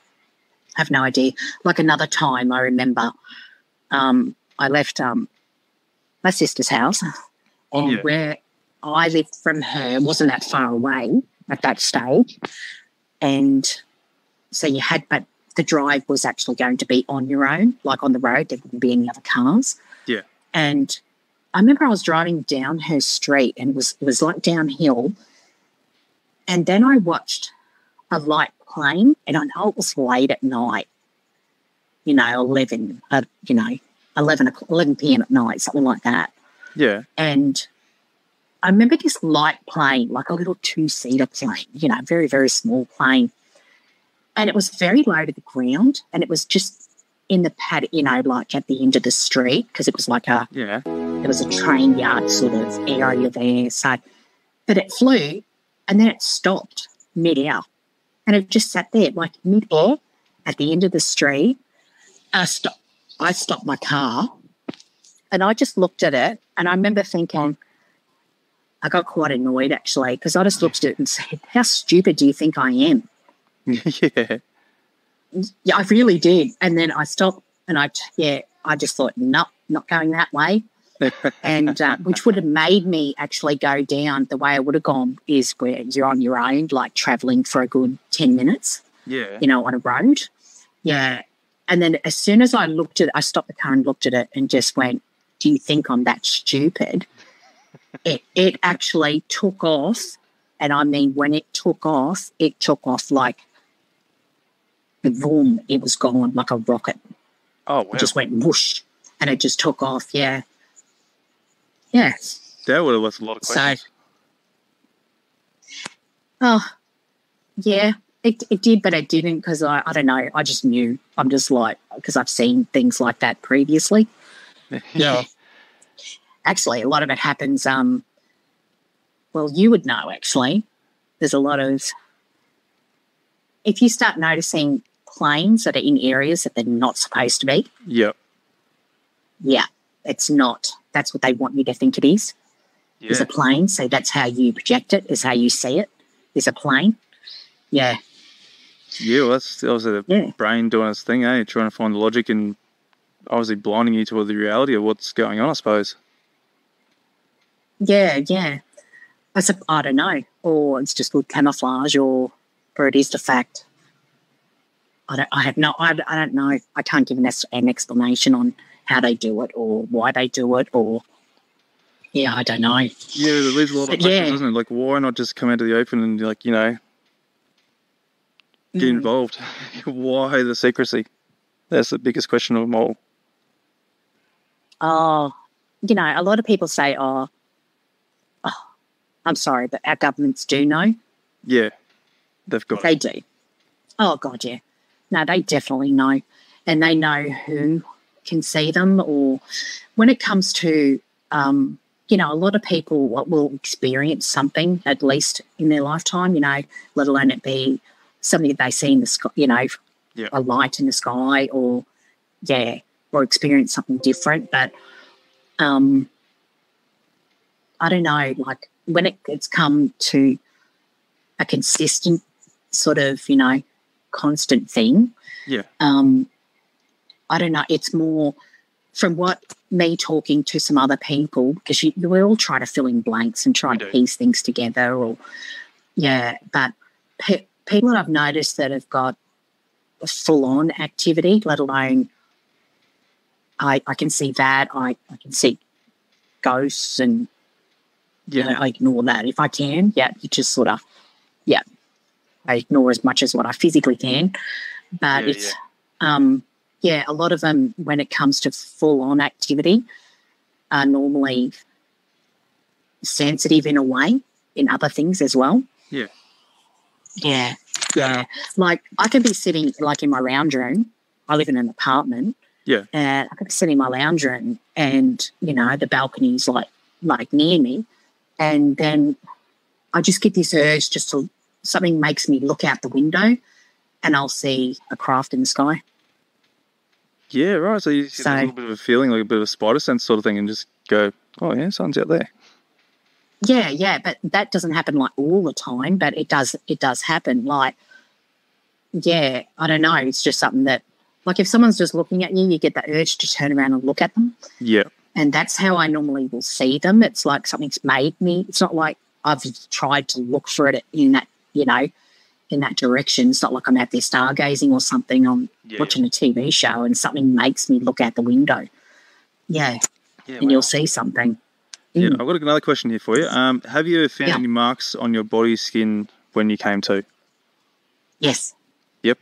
Like another time I remember I left my sister's house, and where I lived from her wasn't that far away at that stage. And so but the drive was actually going to be on your own, like on the road. There wouldn't be any other cars. Yeah. And I remember I was driving down her street and it was like downhill. And then I watched a light plane, and I know it was late at night, 11 p.m. at night, something like that. Yeah. And I remember this light plane, like a little 2-seater plane, very, very small plane. And it was very low to the ground, and it was just in the pad, like at the end of the street, because it was like there was a train yard sort of area there. So, but it flew, and then it stopped mid-air, and it just sat there like mid-air at the end of the street. I stopped my car, and I just looked at it, and I remember thinking, I got quite annoyed actually, because I just looked at it and said, how stupid do you think I am? Yeah. Yeah, I really did. And then I stopped, and I just thought, nope, not going that way. And which would have made me actually go down the way I would have gone is where you're on your own, like travelling for a good 10 minutes, on a road. Yeah. And then as soon as I looked at it, I stopped the car and looked at it and just went, do you think I'm that stupid? It actually took off. And I mean, when it took off like, boom, it was gone like a rocket. Oh, wow. It just went whoosh, and it just took off, yeah. Yeah. That would have left a lot of questions. Yeah, it did, but it didn't, because I don't know, I just knew. I'm just like, because I've seen things like that previously. Yeah. Actually, a lot of it happens, well, you would know, actually. There's a lot of, if you start noticing planes that are in areas that they're not supposed to be. Yep. Yeah, it's not. That's what they want you to think it is. Yeah. Is a plane. So that's how you project it, is how you see it, is a plane. Yeah. Yeah, well, that's obviously the brain doing its thing, eh? Trying to find the logic and obviously blinding you to the reality of what's going on, I suppose. Yeah. I don't know. Or it's just good camouflage, or it is the fact. I don't know. I can't give an explanation on how they do it or why they do it, or I don't know. Yeah, there leaves a lot of questions, doesn't it? Like, why not just come out to the open and get involved? Why the secrecy? That's the biggest question of them all. Oh, a lot of people say, oh, I'm sorry, but our governments do know. Yeah, they've got it. They do. Oh, God, yeah. No, they definitely know. And they know who can see them, or when it comes to, a lot of people will experience something, at least in their lifetime, let alone it be something that they see in the sky, a light in the sky, or experience something different. But I don't know, like when it's come to a consistent sort of, constant thing. Yeah. I don't know. It's more from what me talking to some other people, because we all try to fill in blanks and try to piece things together, but people that I've noticed that have got a full-on activity, let alone I can see that. I can see ghosts and I ignore that if I can. Yeah, it just sort of, I ignore as much as what I physically can. But a lot of them, when it comes to full-on activity, are normally sensitive in a way, in other things as well. Yeah. Yeah. Like, I can be sitting, like, in my lounge room. I live in an apartment. Yeah. And I can be sitting in my lounge room and, the balcony's, like near me. And then I just get this urge something makes me look out the window and I'll see a craft in the sky. Yeah, right. So you get a little bit of a feeling, like a bit of a spider sense sort of thing, and just go, oh, yeah, something's out there. Yeah, but that doesn't happen like all the time, but it does happen. Like, I don't know. It's just something that, like, if someone's just looking at you, you get the urge to turn around and look at them. Yeah. And that's how I normally will see them. It's like something's made me. It's not like I've tried to look for it in that, in that direction. It's not like I'm out there stargazing or something. I'm watching a TV show and something makes me look out the window. Yeah. and you'll see something. Yeah, I've got another question here for you. Have you ever found any marks on your body skin when you came to? Yes. Yep.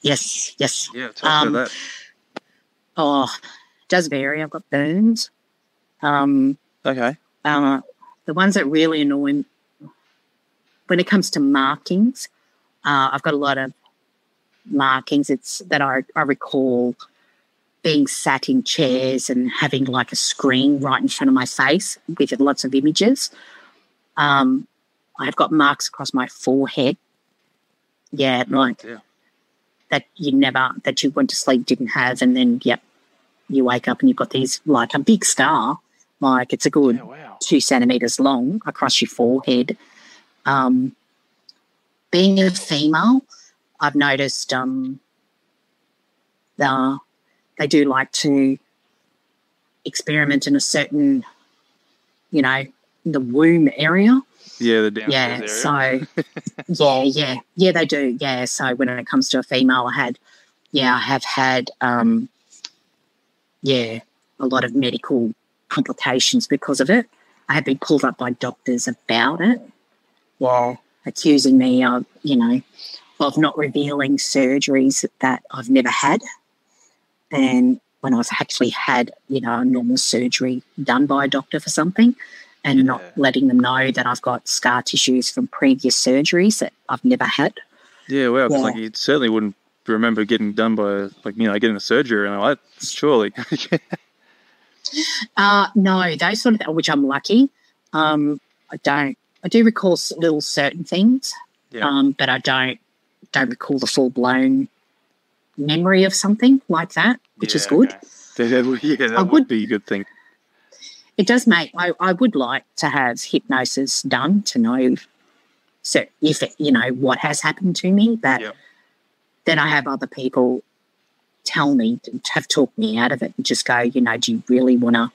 Yes. Yeah, tell me about that. Oh, it does vary. I've got burns. Okay. The ones that really annoy me, when it comes to markings, I've got a lot of markings. It's that I recall being sat in chairs and having like a screen right in front of my face with lots of images. I've got marks across my forehead. Yeah, that you went to sleep didn't have, and then you wake up and you've got these like a big scar, like it's a good 2 centimeters long across your forehead. Being a female, I've noticed they do like to experiment in a certain, the womb area. Yeah, the downstairs area. So, they do. Yeah, so when it comes to a female, I have had, a lot of medical complications because of it. I have been pulled up by doctors about it. Yeah, accusing me of, of not revealing surgeries that I've never had. And when I've actually had, a normal surgery done by a doctor for something, and not letting them know that I've got scar tissues from previous surgeries that I've never had. Yeah, well, because you certainly wouldn't remember getting done by, getting a surgery and all that, surely. No, those sort of, which I'm lucky. I don't. I do recall little certain things, but I don't recall the full-blown memory of something like that, which is good. Okay. That would be a good thing. It does make, I would like to have hypnosis done to know if what has happened to me, but then I have other people tell me, have talked me out of it and just go, do you really want to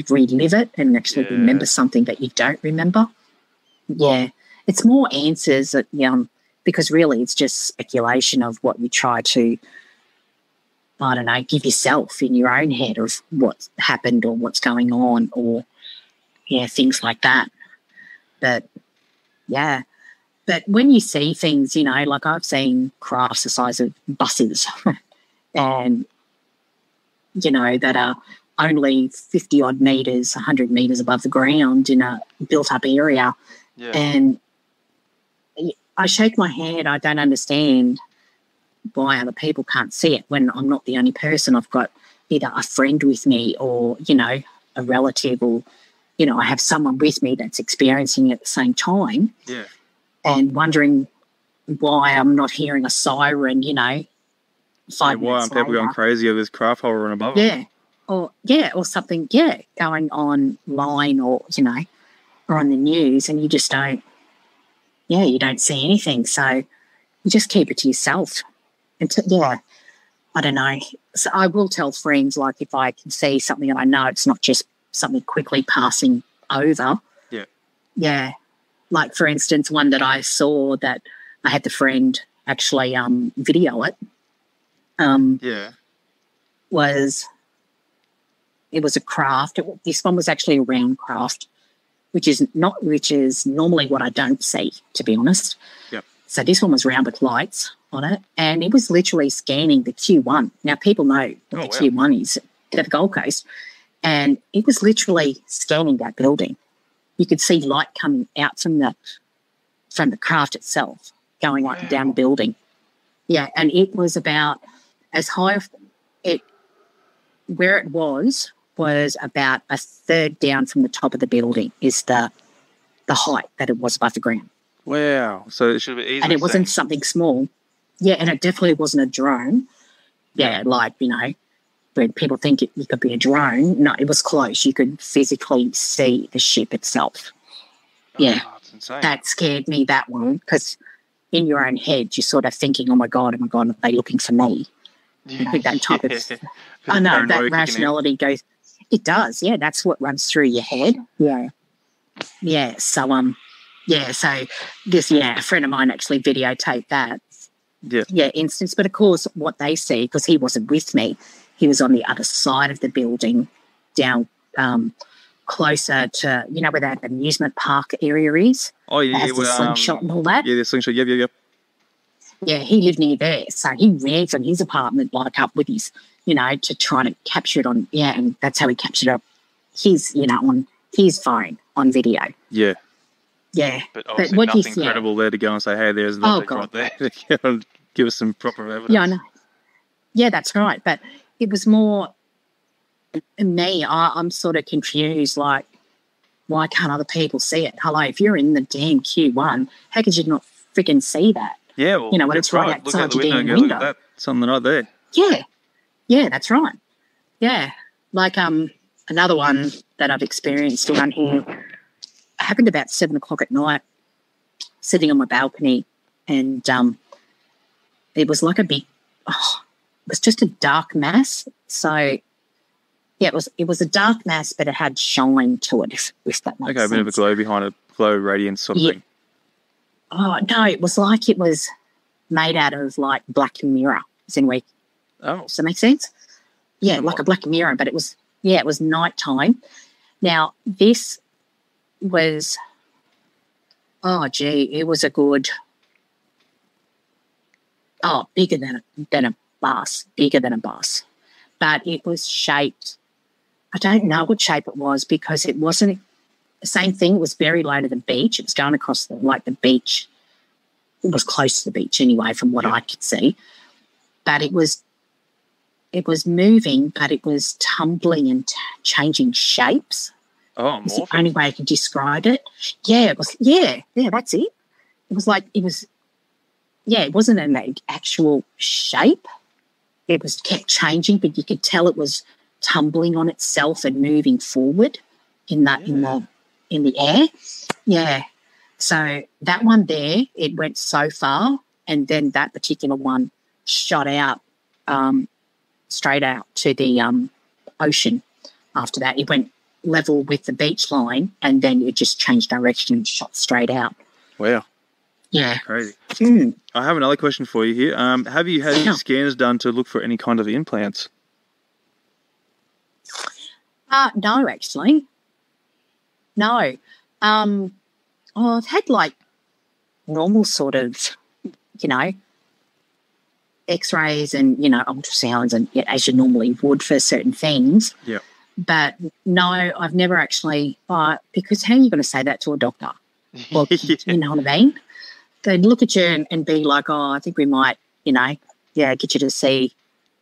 relive it and actually remember something that you don't remember? Yeah. It's more answers that, because really it's just speculation of what you try to, I don't know, give yourself in your own head of what's happened or what's going on or, things like that. But when you see things, like I've seen crafts the size of buses and, that are only 50-odd metres, 100 metres above the ground in a built-up area. Yeah. And I shake my head. I don't understand why other people can't see it when I'm not the only person. I've got either a friend with me or, a relative or, I have someone with me that's experiencing it at the same time. Yeah. And wondering why I'm not hearing a siren, 5 minutes why aren't people going crazy over this craft hovering above them? Or something, going online or, or on the news, and you just don't, you don't see anything. So you just keep it to yourself. And I don't know. So I will tell friends, like if I can see something and I know it's not just something quickly passing over. Yeah. Yeah. Like, for instance, one that I saw that I had the friend actually video it. It was a craft. This one was actually a round craft, which is normally what I don't see, to be honest. Yep. So this one was round with lights on it, and it was literally scanning the Q1. Now, people know what the Q1 is at the Gold Coast, and it was literally scanning that building. You could see light coming out from the craft itself, going up and down the building. Yeah, and it was about as high of it where it was about a third down from the top of the building is the height that it was above the ground. Wow. So it should be easy. And it wasn't something small. Yeah, and it definitely wasn't a drone. Yeah, like, when people think it could be a drone. No, it was close. You could physically see the ship itself. Yeah. Oh, that's insane. That scared me, that one, because in your own head, you're sort of thinking, oh my God, are they looking for me? That type of... I know, that rationality goes... It does, yeah. That's what runs through your head. Yeah. Yeah, so, so this, a friend of mine actually videotaped that. Yeah. Instance. But, of course, what they see, because he wasn't with me, he was on the other side of the building down closer to, where that amusement park area is. Oh, yeah. Has the slingshot and all that. Yeah, the slingshot. Yep. Yeah, he lived near there. So he ran from his apartment, like, up with his, to try to capture it on, and that's how he captured it his, on his phone on video. Yeah. Yeah. But obviously nothing credible there to go and say, hey, there's nothing right there. To give us some proper evidence. Yeah, I know. Yeah, that's right. But it was more me. I'm sort of confused, like, why can't other people see it? Hello, if you're in the damn Q1, how could you not freaking see that? Yeah, well, when it's right outside look out the your window damn and go, look at that. Something right there. Yeah, that's right. Yeah. Like another one that I've experienced around here happened about 7 o'clock at night, sitting on my balcony, and it was like it was just a dark mass. So yeah, it was a dark mass, but it had shine to it, if that makes sense. Okay, a bit of a glow behind it, glow radiance sort of thing. Oh no, it was like it was made out of like Black Mirror. Oh, does that make sense? Yeah, like a Black Mirror, but it was nighttime. Now this was, it was a good, bigger than a bus, but it was shaped. I don't know what shape it was because it wasn't the same thing. It was very low to the beach. It was going across the beach. It was close to the beach anyway, from what I could see. But it was moving, but it was tumbling and changing shapes. Oh, it's the only way I can describe it. Yeah, it was. Yeah, that's it. It was like it was. Yeah, it wasn't an actual shape. It was kept changing, but you could tell it was tumbling on itself and moving forward in the air. Yeah. So that one there, it went so far, and then that particular one shot out straight out to the ocean. After that, it went level with the beach line, and then it just changed direction and shot straight out. Wow. Yeah. Crazy. I have another question for you here. Have you had any scans done to look for any kind of implants? No, actually. No. I've had like normal sort of, X-rays and, ultrasounds and as you normally would for certain things. Yeah. But no, I've never actually, because how are you going to say that to a doctor? Well, you know what I mean? They'd look at you and be like, I think we might, get you to see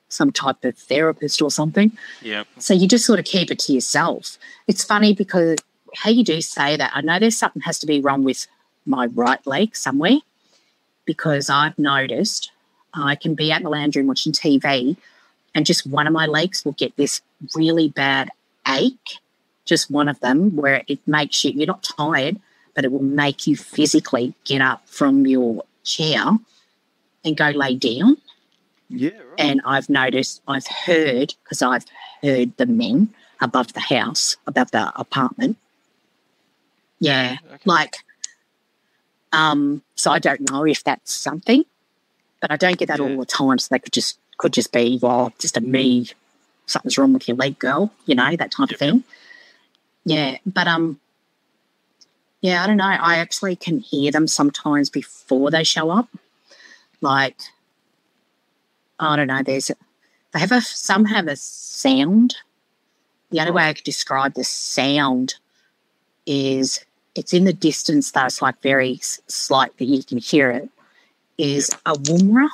some type of therapist or something. Yeah. So you just sort of keep it to yourself. It's funny because how you do say that, I know there's something has to be wrong with my right leg somewhere, because I've noticed I can be at the lounge room watching TV and just one of my legs will get this really bad ache, just one of them, where it makes you're not tired, but it will make you physically get up from your chair and go lay down. Yeah, right. And I've heard the men above the house, above the apartment. Yeah, okay. So I don't know if that's something, but I don't get that all the time. So they could just be, just a me, something's wrong with your leg, girl, that type of thing. Yeah, but I don't know. I actually can hear them sometimes before they show up. Like, I don't know. Some have a sound. The only way I could describe the sound is it's in the distance, though. It's like very slight, but you can hear it. Is a woomera,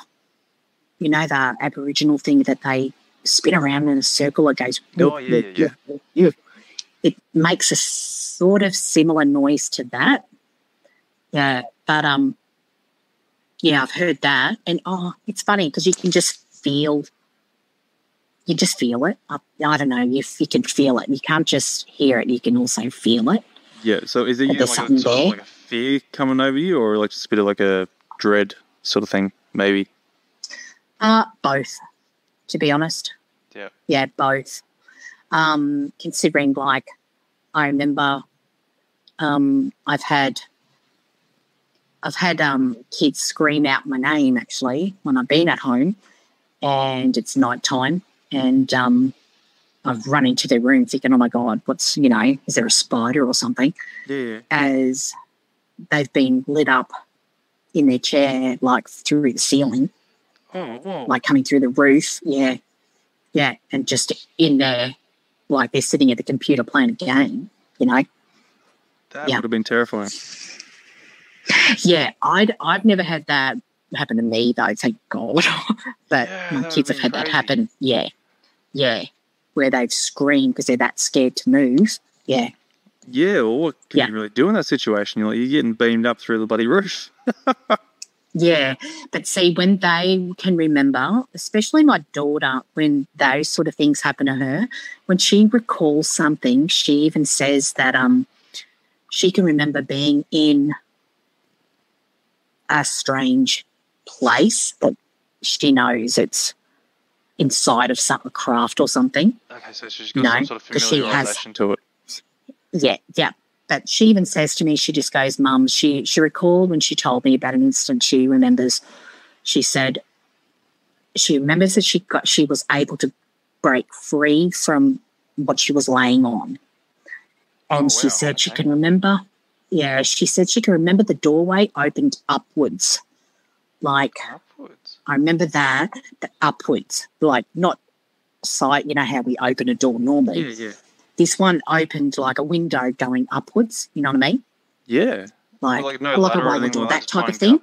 the Aboriginal thing that they spin around in a circle. It goes. Oh yeah. It makes a sort of similar noise to that. Yeah, but I've heard that, and it's funny because you can just feel. You just feel it. I don't know. You can feel it. You can't just hear it. You can also feel it. Yeah. So is it like a fear coming over you, or like just a bit of like a dread sort of thing, maybe? Both, to be honest. Yeah. Yeah, both. Considering, like, I remember, I've had kids scream out my name actually when I've been at home, and it's nighttime, and I've run into their room thinking, oh my God, what's, is there a spider or something? Yeah. As they've been lit up in their chair, like through the ceiling, like coming through the roof. Yeah. Yeah. And just in there, like they're sitting at the computer playing a game, That would have been terrifying. Yeah. I've never had that happen to me though, thank God. But my kids have had that happen. Yeah. Yeah. Where they've screamed because they're that scared to move. Yeah. Yeah, well, what can you really do in that situation? You're getting beamed up through the bloody roof. Yeah, but see, when they can remember, especially my daughter, when those sort of things happen to her, when she recalls something, she even says that she can remember being in a strange place that she knows it's inside of a craft or something. Okay, so she's got some sort of familiarization to it. Yeah. But she even says to me, she just goes, Mum, she recalled when she told me about an incident she remembers. She said she remembers that she was able to break free from what she was laying on. And she said she can remember, she said she can remember the doorway opened upwards. Like, Upwards? I remember that upwards, like not side, how we open a door normally. Yeah. This one opened like a window going upwards, you know what I mean? Yeah. Like no like a ladder or roller anything door, like that type of thing.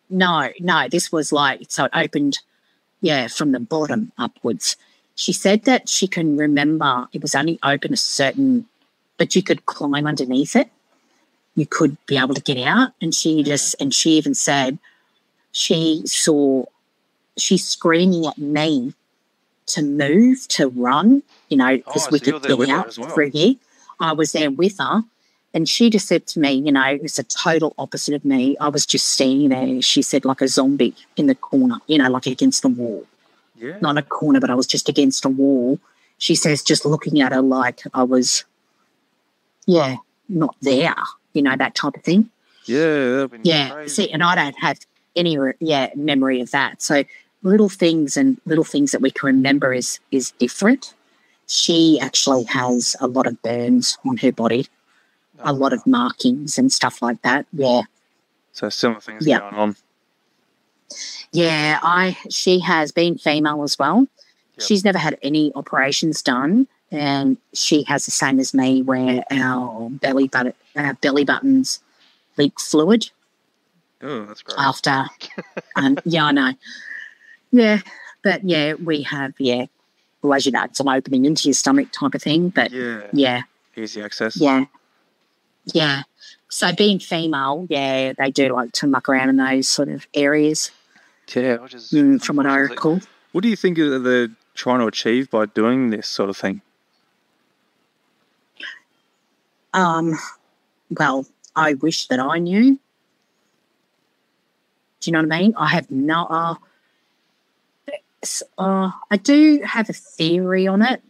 No, this was like, so it opened, from the bottom upwards. She said that she can remember it was only open a certain, but you could climb underneath it. You could be able to get out. And she even said she's screaming at me to move, to run, because we could get out through here. I was there with her, and she just said to me, it's a total opposite of me. I was just standing there, she said, like a zombie in the corner, like against the wall. Yeah. Not a corner, but I was just against a wall. She says, just looking at her like I was, not there, that type of thing. Yeah, that'd be crazy. See, and I don't have any, memory of that. So little things that we can remember is different. She actually has a lot of burns on her body, a lot of markings and stuff like that. Yeah. So similar things going on. Yeah, she has been female as well. Yep. She's never had any operations done, and she has the same as me, where our belly buttons leak fluid. Oh, that's great. After, I know. Yeah, but we have, well, as you know, it's an opening into your stomach type of thing, but easy access. Yeah. So being female, they do like to muck around in those sort of areas. Yeah, which is from what I recall. What do you think they're trying to achieve by doing this sort of thing? Well, I wish that I knew. Do you know what I mean? I have no. I do have a theory on it.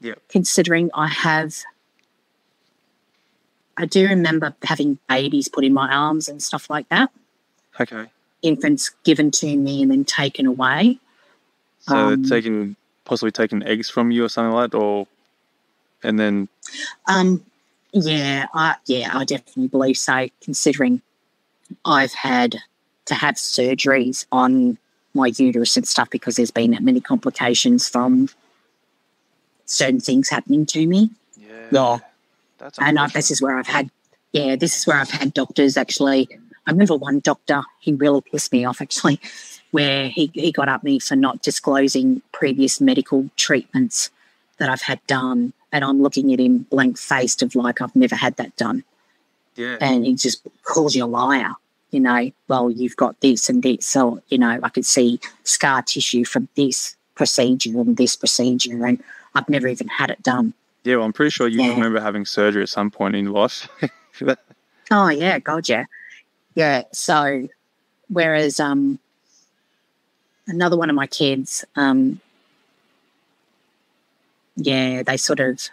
Yeah. Considering I do remember having babies put in my arms and stuff like that. Okay. Infants given to me and then taken away. So possibly taking eggs from you or something like that, and then. I definitely believe so. Considering I've had to have surgeries on my uterus and stuff because there's been that many complications from certain things happening to me. Yeah. This is where I've had doctors actually. I remember one doctor, he really pissed me off actually, where he got at me for not disclosing previous medical treatments that I've had done, and I'm looking at him blank-faced of like, I've never had that done. Yeah. And he just calls you a liar, well, you've got this and this. So, I could see scar tissue from this procedure and this procedure, and I've never even had it done. Yeah, well, I'm pretty sure you remember having surgery at some point in life. Oh, yeah, God, yeah. Yeah, so whereas another one of my kids, they sort of,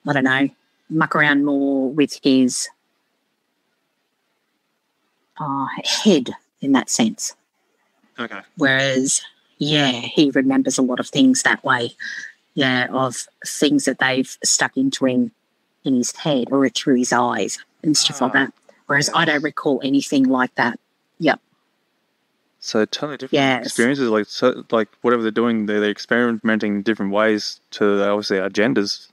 I don't know, muck around more with his head in that sense. Okay. Whereas, yeah, he remembers a lot of things that way. Yeah, of things that they've stuck into him in his head or through his eyes and stuff like that. Whereas I don't recall anything like that. Yep. So totally different experiences. Like whatever they're doing, they're experimenting in different ways to obviously our agendas.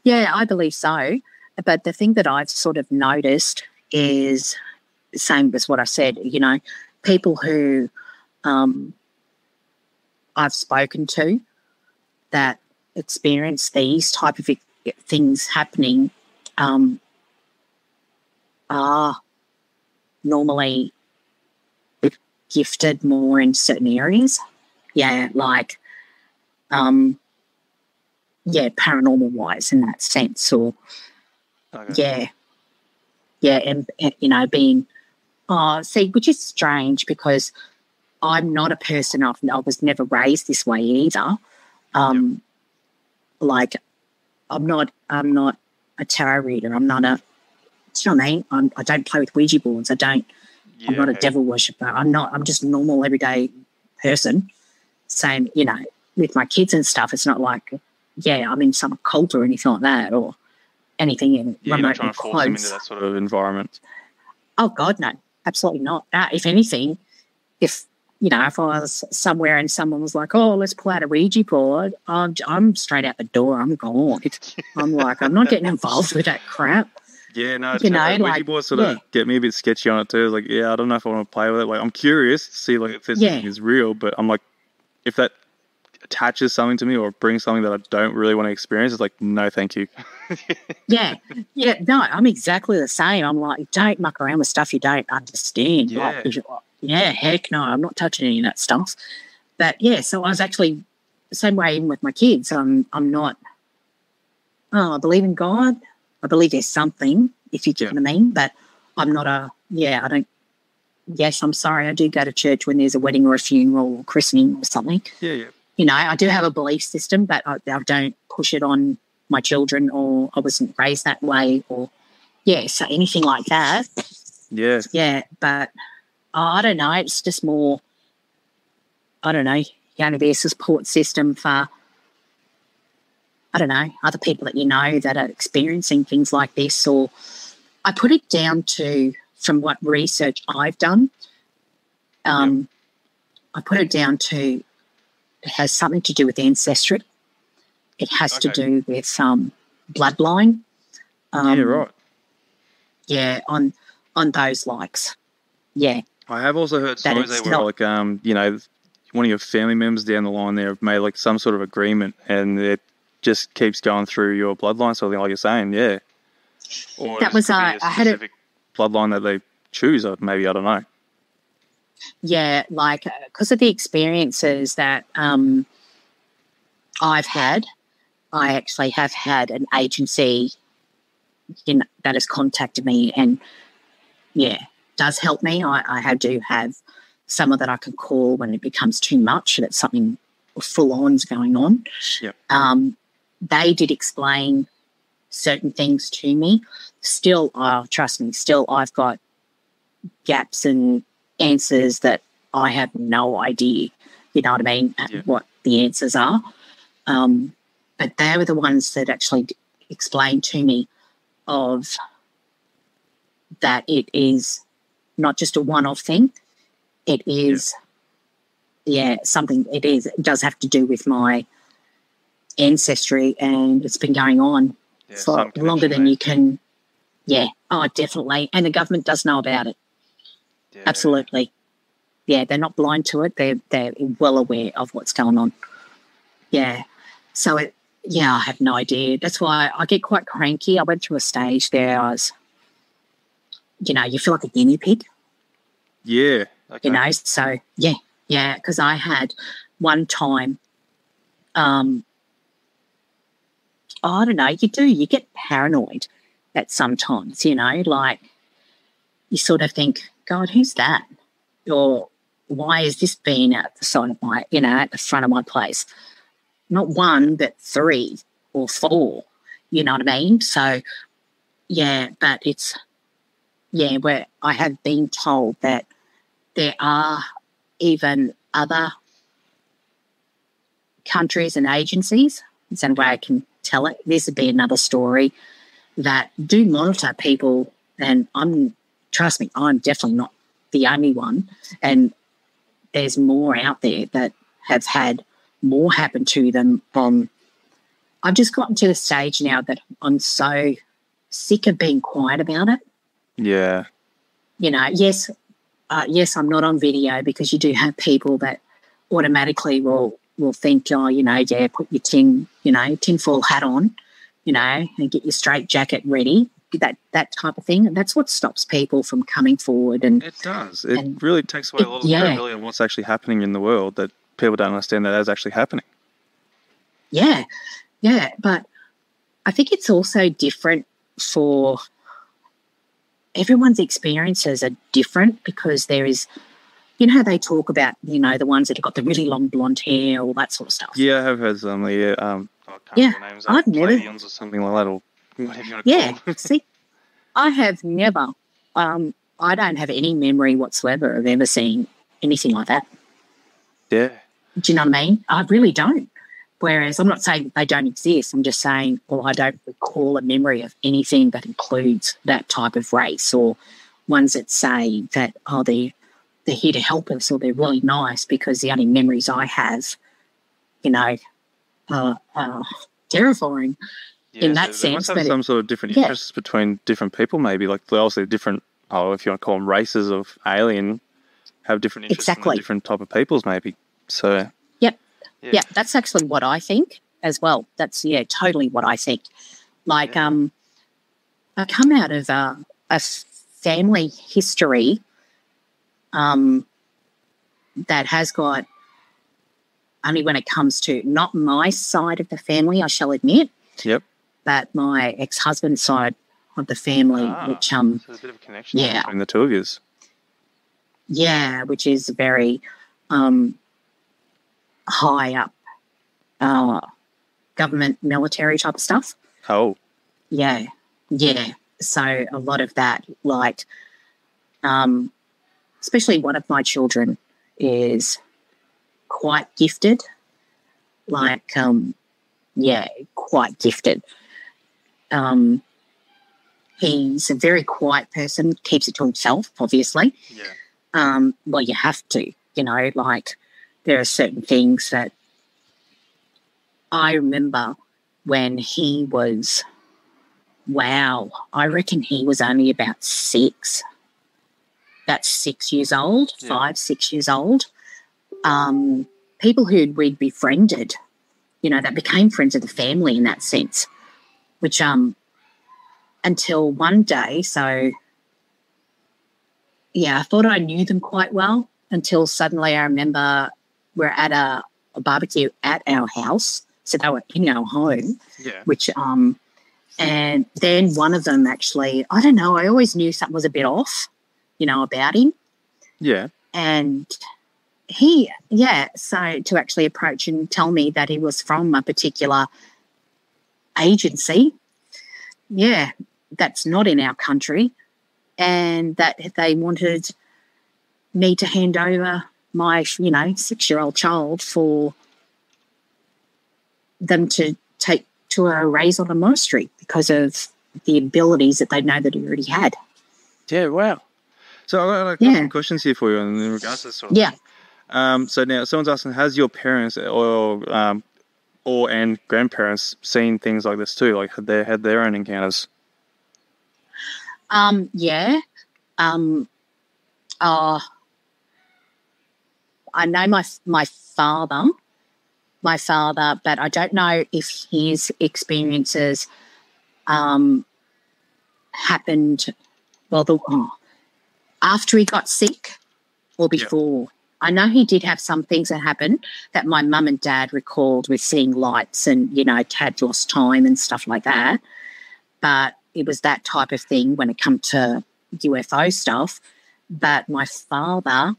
Yeah, I believe so. But the thing that I've sort of noticed is the same as what I said. You know, people who I've spoken to that experience these type of things happening are normally gifted more in certain areas. Yeah, like, paranormal wise in that sense, or and you know, being which is strange because I'm not a person. I was never raised this way either. Like, I'm not a tarot reader. I'm not a. Do you know what I mean? I don't play with Ouija boards. I don't. Yeah, I'm not a devil worshipper. I'm just a normal everyday person. Same, you know, with my kids and stuff. It's not like, I'm in some cult or anything like that or anything in you're not trying to force them into that sort of environment. Oh God, no, absolutely not. If anything, if I was somewhere and someone was like, "Oh, let's pull out a Ouija board," I'm straight out the door. I'm gone. I'm like, I'm not getting involved with that crap. Yeah, no, Ouija boards sort of get me a bit sketchy on it too. Like, I don't know if I want to play with it. Like, I'm curious to see like if this thing is real, but I'm like, if that attaches something to me or brings something that I don't really want to experience, it's like, no, thank you. No, I'm exactly the same. I'm like, don't muck around with stuff you don't understand. Yeah. Like, heck no, I'm not touching any of that stuff. But so I was actually the same way even with my kids. I'm not. I believe in God. I believe there's something, if you get what I mean, but I'm not I don't, yes, I'm sorry, I do go to church when there's a wedding or a funeral or christening or something. Yeah. You know, I do have a belief system, but I don't push it on my children or I wasn't raised that way or, so anything like that. Yeah. Yeah, but I don't know, it's just more, I don't know, going to be a support system for, I don't know, other people that you know that are experiencing things like this, or I put it down to, from what research I've done, I put it down to it has something to do with ancestry. It has to do with bloodline. Right. Yeah, on those likes. Yeah. I have also heard stories where like, one of your family members down the line there have made like some sort of agreement and it just keeps going through your bloodline, sort of thing, like you're saying, yeah. Or that was I had a bloodline that they choose, or maybe I don't know. Yeah, like because of the experiences that I've had, I actually have had an agency that has contacted me, and does help me. I do have someone that I can call when it becomes too much and it's something full on's going on. Yep. They did explain certain things to me. Still, trust me, still I've got gaps and answers that I have no idea, you know what I mean, what the answers are. But they were the ones that actually explained to me of that it is not just a one-off thing. It is, something it is. It does have to do with my ancestry, and it's been going on for longer than you can. Yeah, definitely. And the government does know about it. Yeah. Absolutely. Yeah, they're not blind to it. They're well aware of what's going on. Yeah. So I have no idea. That's why I get quite cranky. I went through a stage there. I was, you feel like a guinea pig. Yeah. Okay. So because I had one time, I don't know, you get paranoid at sometimes, like you sort of think, God, who's that? Or why is this being at the side of my, at the front of my place? Not one, but 3 or 4, you know what I mean? So, but it's, where I have been told that there are even other countries and agencies. Is that a way I can tell it? This would be another story that do monitor people, and trust me, I'm definitely not the only one, and there's more out there that have had more happen to them. I've just gotten to the stage now that I'm so sick of being quiet about it. Yeah. You know, yes, I'm not on video because you do have people that automatically will think, oh, you know, yeah, put your tinfoil hat on, you know, and get your straight jacket ready, that type of thing. And that's what stops people from coming forward. And it does. It really takes away a lot of credibility on what's actually happening in the world, that people don't understand that is actually happening. Yeah, yeah. But I think it's also different for everyone's experiences are different, because there is, you know how they talk about, you know, the ones that have got the really long blonde hair, all that sort of stuff. Yeah, I have heard some. I can't remember the names. I've never. Pleiadians or something like that, or whatever you want to call them. See, I have never. I don't have any memory whatsoever of ever seeing anything like that. Yeah. Do you know what I mean? I really don't. Whereas I'm not saying that they don't exist. I'm just saying, well, I don't recall a memory of anything that includes that type of race, or ones that say that, oh, they're here to help us, or they're really nice, because the only memories I have, you know, are terrifying in that sense. There must have some sort of different interests between different people, maybe. Like, they're also different, if you want to call them races of alien, have different interests in the different type of peoples, maybe. So... Yeah, that's actually what I think as well. That's, totally what I think. Like, I come out of a family history that has got, only when it comes to not my side of the family, I shall admit, but my ex-husband's side of the family, which... so there's a bit of a connection between the two of you. Yeah, which is very... high up government military type of stuff. Oh. Yeah. So a lot of that, like, especially one of my children is quite gifted. Like, quite gifted. He's a very quiet person, keeps it to himself, obviously. Yeah. Well, you have to, you know, like... There are certain things that I remember when he was, I reckon he was only about 6. That's 6 years old, 5, 6 years old. People who we'd befriended, you know, that became friends of the family in that sense, which until one day, so, I thought I knew them quite well until suddenly I remember... We're at a barbecue at our house, so they were in our home. Yeah. Which and then one of them actually, I don't know, I always knew something was a bit off, you know, about him. Yeah. And so to actually approach and tell me that he was from a particular agency, that's not in our country, and that they wanted me to hand over my, 6-year-old child for them to take to a raise on a monastery because of the abilities that they know that he already had. Yeah, wow. So I've got some questions here for you in regards to this sort of thing. So now someone's asking, has your parents or grandparents seen things like this too? Like, had their own encounters? I know my father, but I don't know if his experiences happened after he got sick or before. Yep. I know he did have some things that happened that my mum and dad recalled with seeing lights and, Tad lost time and stuff like that. But it was that type of thing when it come to UFO stuff. But my father,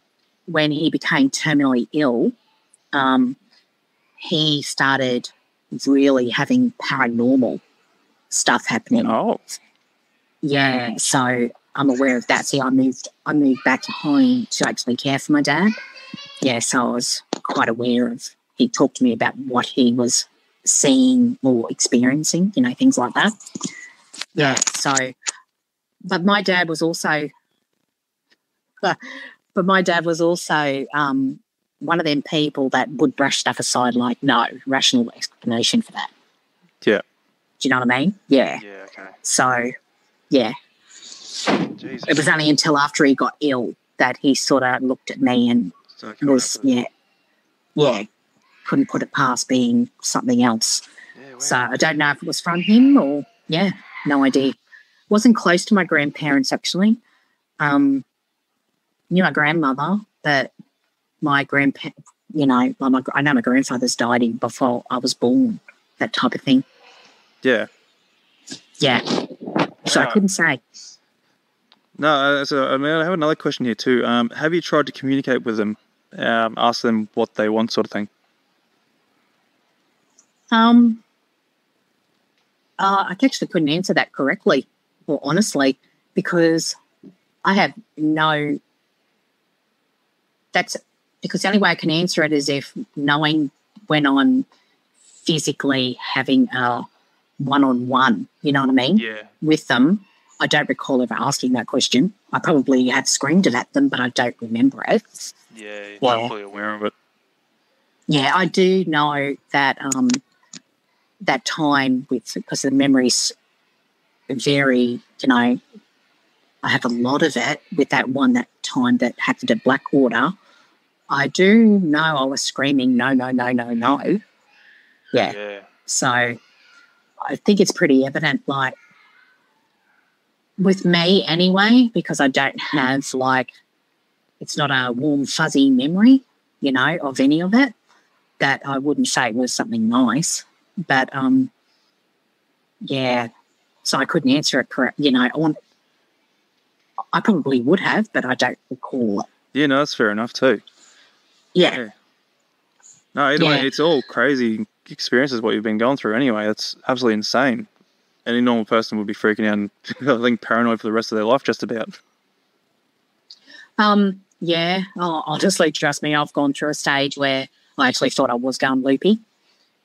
when he became terminally ill, he started really having paranormal stuff happening. Oh. Yeah, so I'm aware of that. See, I moved back home to actually care for my dad. yeah, so I was quite aware of, he talked to me about what he was seeing or experiencing, you know, things like that. Yeah, so, but my dad was also, one of them people that would brush stuff aside like, no, rational explanation for that. Yeah. Do you know what I mean? Yeah. Yeah, okay. So, yeah. Jesus. It was only until after he got ill that he sort of looked at me and was, couldn't put it past being something else. Yeah, wow. So I don't know if it was from him or, no idea. Wasn't close to my grandparents, actually. Knew my grandmother, but my grandparents, you know, I know my grandfather's died before I was born, that type of thing. Yeah. Yeah. So I couldn't say. No, so I mean, I have another question here too. Have you tried to communicate with them, ask them what they want, sort of thing? I actually couldn't answer that correctly or honestly because I have no. That's because the only way I can answer it is if knowing when I'm physically having a one-on-one, you know what I mean? Yeah. With them. I don't recall ever asking that question. I probably have screamed it at them, but I don't remember it. Yeah, you're probably aware of it. Yeah, I do know that that time because the memories very, you know, I have a lot of it with that time that happened at Blackwater. I do know I was screaming, no, no, no, no, no. Yeah. So I think it's pretty evident, like, with me anyway, because I don't have, like, it's not a warm, fuzzy memory, you know, of any of it, that I wouldn't say it was something nice. But, so I couldn't answer it correct. You know, I probably would have, but I don't recall it. Yeah, no, that's fair enough too. Yeah. No, either way, it's all crazy experiences what you've been going through anyway. That's absolutely insane. Any normal person would be freaking out and I think paranoid for the rest of their life just about. Yeah. Oh, honestly, trust me, I've gone through a stage where I actually thought I was going loopy.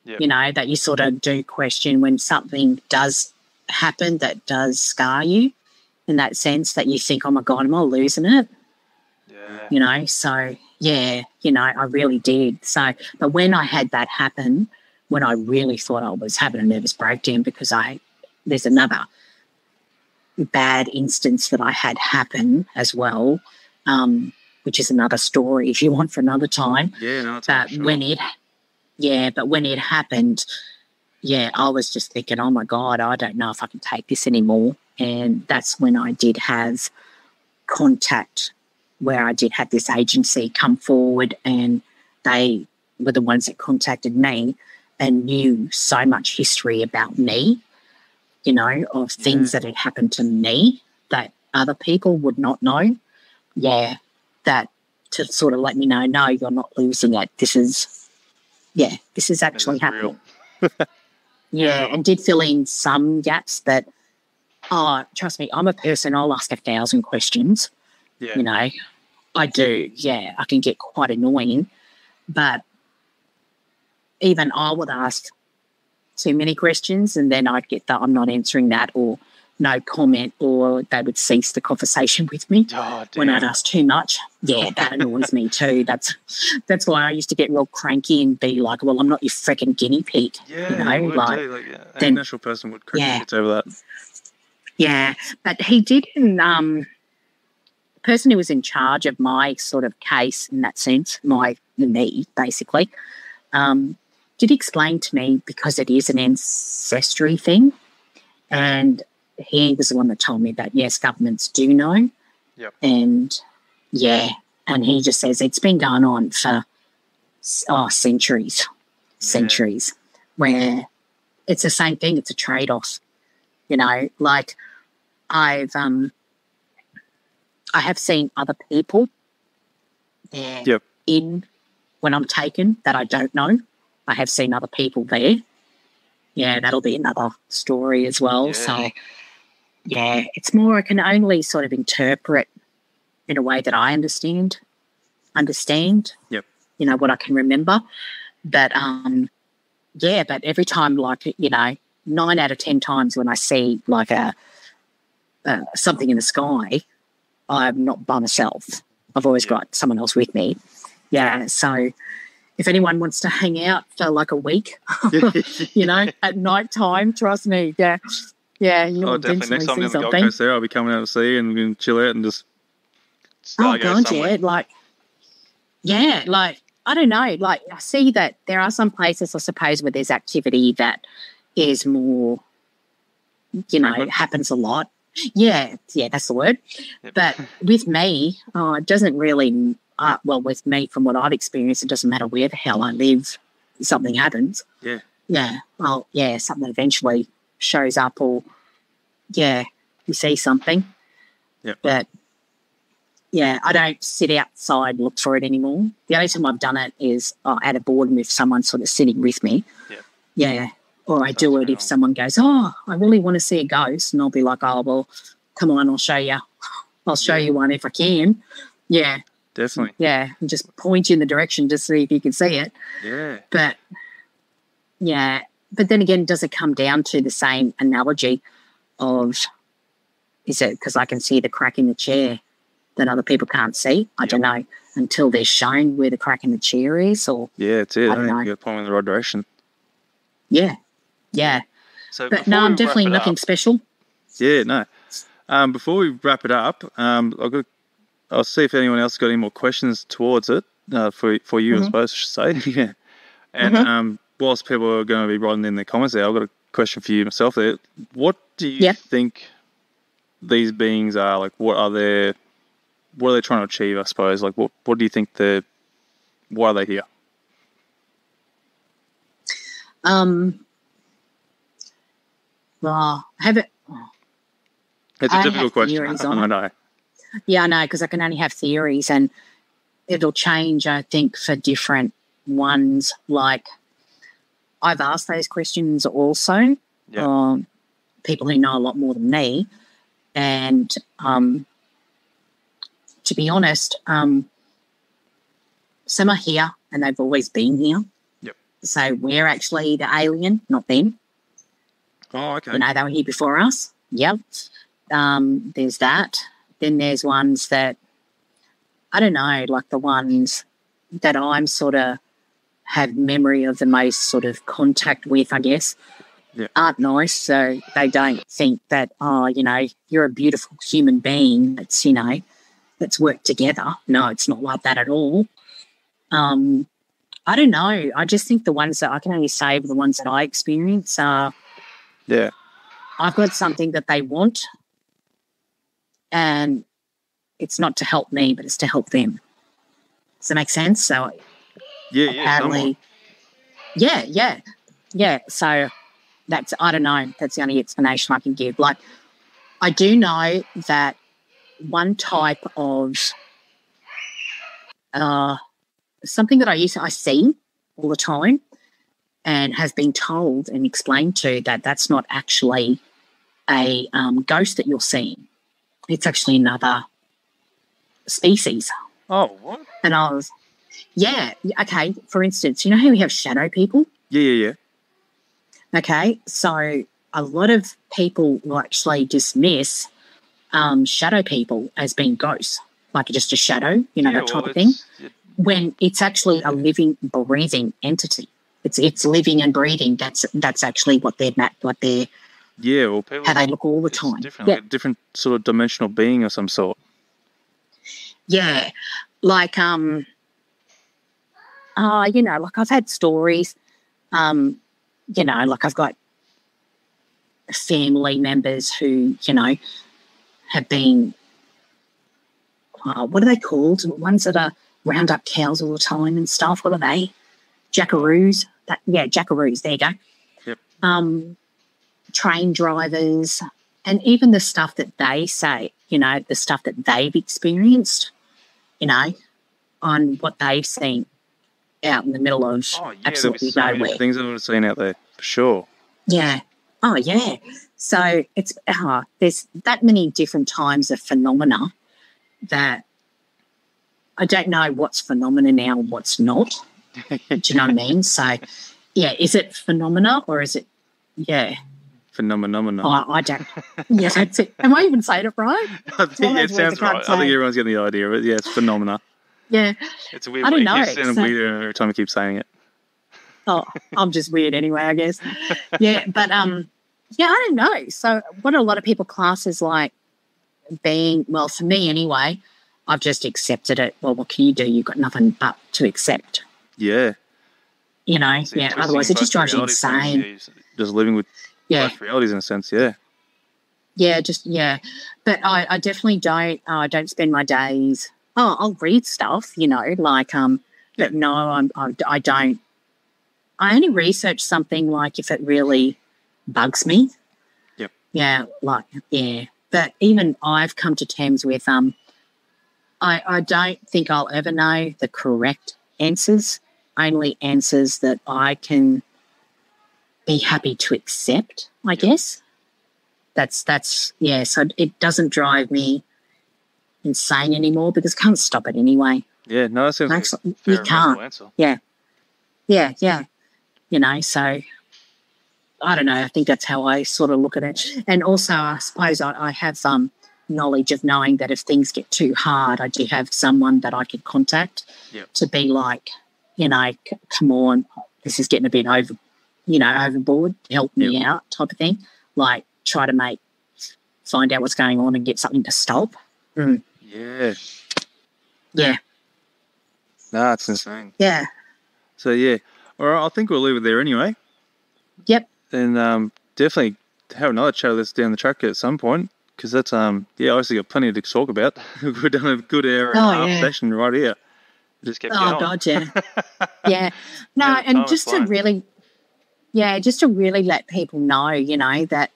Yep. You know, that you sort of do question when something does happen that does scar you in that sense that you think, oh, my God, am I losing it? Yeah. You know, so, yeah, you know, I really did. So, but when I had that happen, when I really thought I was having a nervous breakdown because there's another bad instance that I had happen as well, which is another story if you want for another time. Yeah, no, but sure. when it happened, I was just thinking, oh my God, I don't know if I can take this anymore. And that's when I did have contact, where I did have this agency come forward, and they were the ones that contacted me and knew so much history about me, you know, of things that had happened to me that other people would not know. Yeah, that to sort of let me know, no, you're not losing it. This is actually happening. Yeah, and did fill in some gaps that, trust me, I'm a person, I'll ask 1,000 questions. Yeah. You know, I do. Yeah, I can get quite annoying. But even I would ask too many questions and then I'd get that I'm not answering that or no comment, or they would cease the conversation with me when I'd ask too much. Yeah, that annoys me too. That's why I used to get real cranky and be like, well, I'm not your freaking guinea pig. Yeah, you know, you would like an initial person would crank over that. Yeah, but he didn't, the person who was in charge of my sort of case in that sense, me basically, did explain to me, because it is an ancestry thing, and he was the one that told me that, yes, governments do know. Yep. And, and he just says it's been going on for centuries, where it's the same thing. It's a trade-off, you know, like I have seen other people there when I'm taken that I don't know. I have seen other people there. Yeah, that'll be another story as well. Yeah. So, it's more I can only sort of interpret in a way that I understand. understand. Yep. You know, what I can remember. But, but every time, like, 9 out of 10 times when I see, like, something in the sky, I'm not by myself. I've always got someone else with me. Yeah, so if anyone wants to hang out for, like, a week, at night time, trust me, you'll definitely. Next time see in the Gold something. Coast there, I'll be coming out to see you and we can chill out and just start going somewhere. I don't know, like, I see that there are some places, I suppose, where there's activity that is more, happens a lot. Yeah, that's the word. Yep. But with me, it doesn't really, with me, from what I've experienced, it doesn't matter where the hell I live, something happens. Yeah. Yeah, something eventually shows up, or, you see something. Yep. But, I don't sit outside and look for it anymore. The only time I've done it is at a board with someone sort of sitting with me. Yep. Yeah. Or I do it if someone goes, I really want to see a ghost. And I'll be like, well, come on, I'll show you. I'll show you one if I can. Yeah. Definitely. Yeah. And just point you in the direction to see if you can see it. Yeah. But, but then again, does it come down to the same analogy of, is it because I can see the crack in the chair that other people can't see? I don't know, until they're shown where the crack in the chair is, or... Yeah, it's it. I don't know. You got to point in the right direction. Yeah. So but no, I'm definitely nothing special. Yeah, no. Before we wrap it up, I'll see if anyone else got any more questions towards it for you, I suppose I should say. Yeah. And whilst people are going to be writing in their comments there, I've got a question for you myself there. What do you think these beings are? Like, what are they trying to achieve, I suppose? Like, what do you think why are they here? Well, have it. It's a difficult question. I know. Yeah, I know, because I can only have theories, and it'll change, I think, for different ones. Like, I've asked those questions also. Yeah. People who know a lot more than me, and to be honest, some are here, and they've always been here. Yep. So we're actually the alien, not them. Oh, okay. They were here before us. Yep. There's that. Then there's ones that, I don't know, like the ones that I'm sort of have memory of the most sort of contact with, I guess, aren't nice. So they don't think that, you're a beautiful human being that's, that's worked together. No, it's not like that at all. I don't know. I just think the ones that I can only say the ones that I experience are, I've got something that they want, and it's not to help me, but it's to help them. Does that make sense? So apparently, So that's, I don't know. That's the only explanation I can give. Like, I do know that one type of something that I see all the time, and have been told and explained to that that's not actually a ghost that you're seeing. It's actually another species. Oh, what? And I was, okay, for instance, you know how we have shadow people? Yeah. Okay, so a lot of people will actually dismiss shadow people as being ghosts, like just a shadow, that type of thing, when it's actually a living, breathing entity. It's living and breathing. That's actually what they're people, how they look all the time. Like a different sort of dimensional being of some sort. Yeah, like like I've had stories, like I've got family members who have been what are they called? Ones that are round up cows all the time and stuff. What are they? Jackaroos. Jackaroos. There you go. Yep. Train drivers, and even the stuff that they say, the stuff that they've experienced, on what they've seen out in the middle of absolutely nowhere. Many things that I've seen out there, for sure. Yeah. Oh, yeah. So it's there's that many different times of phenomena that I don't know what's phenomena now and what's not. Do you know what I mean? So, yeah, is it phenomena or is it, Phenomena. I don't. Yeah, that's it. Am I even saying it right? I think it sounds right. I think everyone's getting the idea of it. Yeah, it's phenomena. Yeah. It's a weird I don't way. know. You sound weird every time you keep saying it. Oh, I'm just weird anyway, I guess. Yeah, but I don't know. So what a lot of people class as like being, well, for me anyway, I've just accepted it. Well, what can you do? You've got nothing but to accept. Yeah. You know, otherwise it just drives you insane. Just living with both realities in a sense, But I definitely don't spend my days, I'll read stuff, like, but no, I don't. I only research something like if it really bugs me. Yep. Yeah, But even I've come to terms with, I don't think I'll ever know the correct answers, only answers that I can be happy to accept, I guess. That's so it doesn't drive me insane anymore because I can't stop it anyway. Yeah, no, that sounds like a fair, you can't. Answer. Yeah. So I don't know. I think that's how I sort of look at it. And also, I suppose I have knowledge of knowing that if things get too hard, I do have someone that I could contact to be like, come on, this is getting a bit overboard, help me out type of thing. Like try to find out what's going on and get something to stop. Mm. Yeah. Yeah. Nah, it's insane. Yeah. So, yeah. All right, I think we'll leave it there anyway. Yep. And definitely have another chat with us down the track at some point because that's, obviously got plenty to talk about. We've done a good hour and a half session right here. Just kept going. Oh, God, yeah. Yeah. No, and just to really let people know, that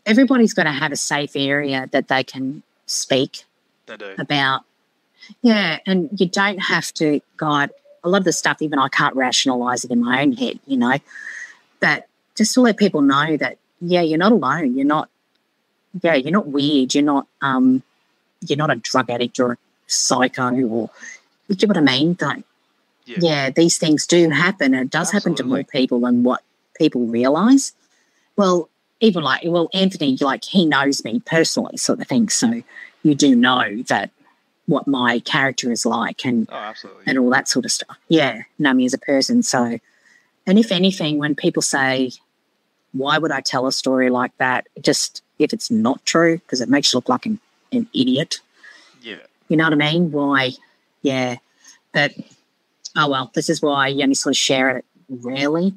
everybody's got to have a safe area that they can speak about. Yeah, and you don't have to, God, a lot of the stuff, even I can't rationalise it in my own head, but just to let people know that, you're not alone. You're not weird. You're not a drug addict or a psycho or, you get what I mean? These things do happen. And it does happen to more people than what people realise. Well, even Anthony, he knows me personally sort of thing. So you do know that what my character is like and all that sort of stuff. Yeah, know me as a person. So, and if anything, when people say, why would I tell a story like that? Just if it's not true, because it makes you look like an idiot. Yeah. You know what I mean? Why? Yeah. But, this is why you only sort of share it rarely.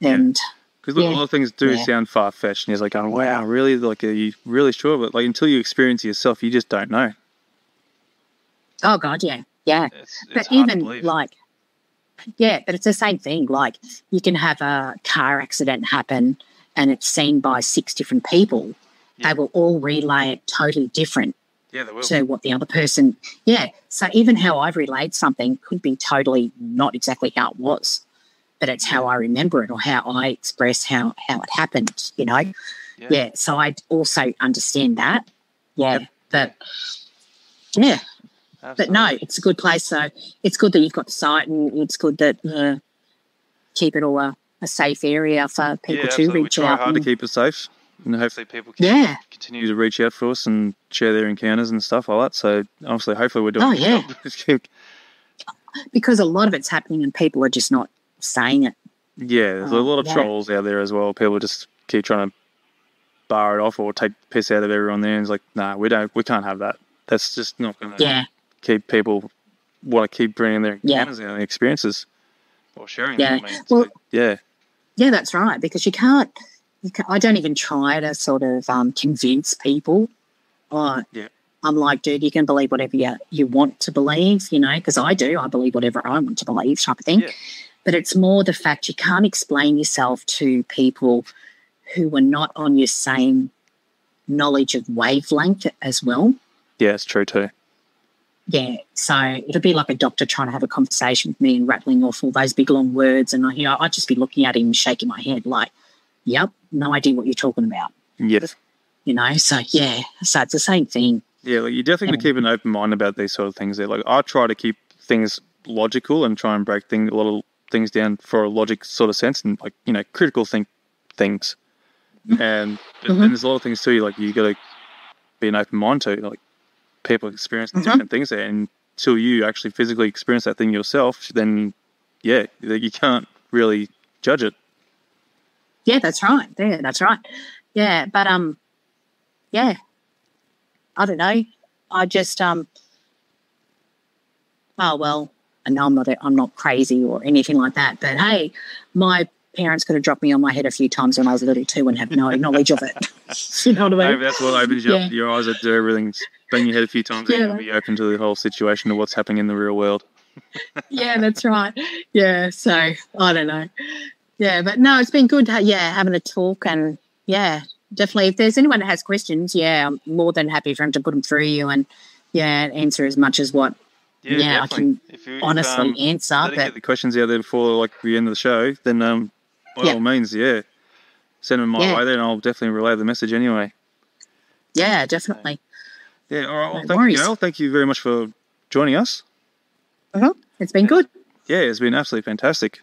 And because a lot of things do sound far-fetched and he's like, going, wow, really? Like, are you really sure? But like until you experience it yourself, you just don't know. Oh, God, yeah. Yeah. But even but it's the same thing. Like you can have a car accident happen and it's seen by 6 different people. Yeah. They will all relay it totally different to what the other person. Yeah. So even how I've relayed something could be totally not exactly how it was, but it's how I remember it or how I express how it happened, Yeah. So I also understand that. Yeah. Yep. But, yeah. Absolutely. But no, it's a good place. So it's good that you've got the site and it's good that keep it all a safe area for people to reach out. We try hard to keep it safe and hopefully people can continue to reach out for us and share their encounters and stuff like that. So obviously, hopefully we're doing a good job. Because a lot of it's happening and people are just not saying it. Yeah, there's a lot of trolls out there as well. People just keep trying to bar it off or take the piss out of everyone there and it's like, nah, we can't have that. That's just not going to keep people want to keep bringing their encounters and their experiences or sharing them. Yeah, that's right. Because you can't. I don't even try to sort of convince people. I'm like, dude, you can believe whatever you want to believe, because I do. I believe whatever I want to believe, type of thing. Yeah. But it's more the fact you can't explain yourself to people who are not on your same knowledge of wavelength as well. Yeah, it's true too. Yeah, so it'll be like a doctor trying to have a conversation with me and rattling off all those big long words, and I'd just be looking at him and shaking my head like, "Yep, no idea what you're talking about." Yes. So so it's the same thing. Yeah, like you definitely got to keep an open mind about these sort of things. There, like I try to keep things logical and try and break a lot of things down for a logic sort of sense, and like critical things. And then there's a lot of things too. Like you got to be an open mind to. Like people experience different things there, and until you actually physically experience that thing yourself, then you can't really judge it. Yeah, that's right. Yeah, that's right. Yeah, but yeah. I don't know. I just oh well, I know I'm not crazy or anything like that, but hey, my parents could have dropped me on my head a few times when I was little too and have no knowledge of it. You know what I mean? Maybe that's what opens your eyes to everything. Bang your head a few times and you'll be open to the whole situation of what's happening in the real world. Yeah, that's right. Yeah, so I don't know. Yeah, but no, it's been good having a talk, and definitely if there's anyone that has questions, I'm more than happy for them to put them through you and answer as much as what I can honestly answer. But get the questions out there before like the end of the show, then by all means, send them my way there, and I'll definitely relay the message anyway. Yeah, definitely. Yeah, all right. Well, thank you, Gale. Thank you very much for joining us. It's been good. Yeah, it's been absolutely fantastic.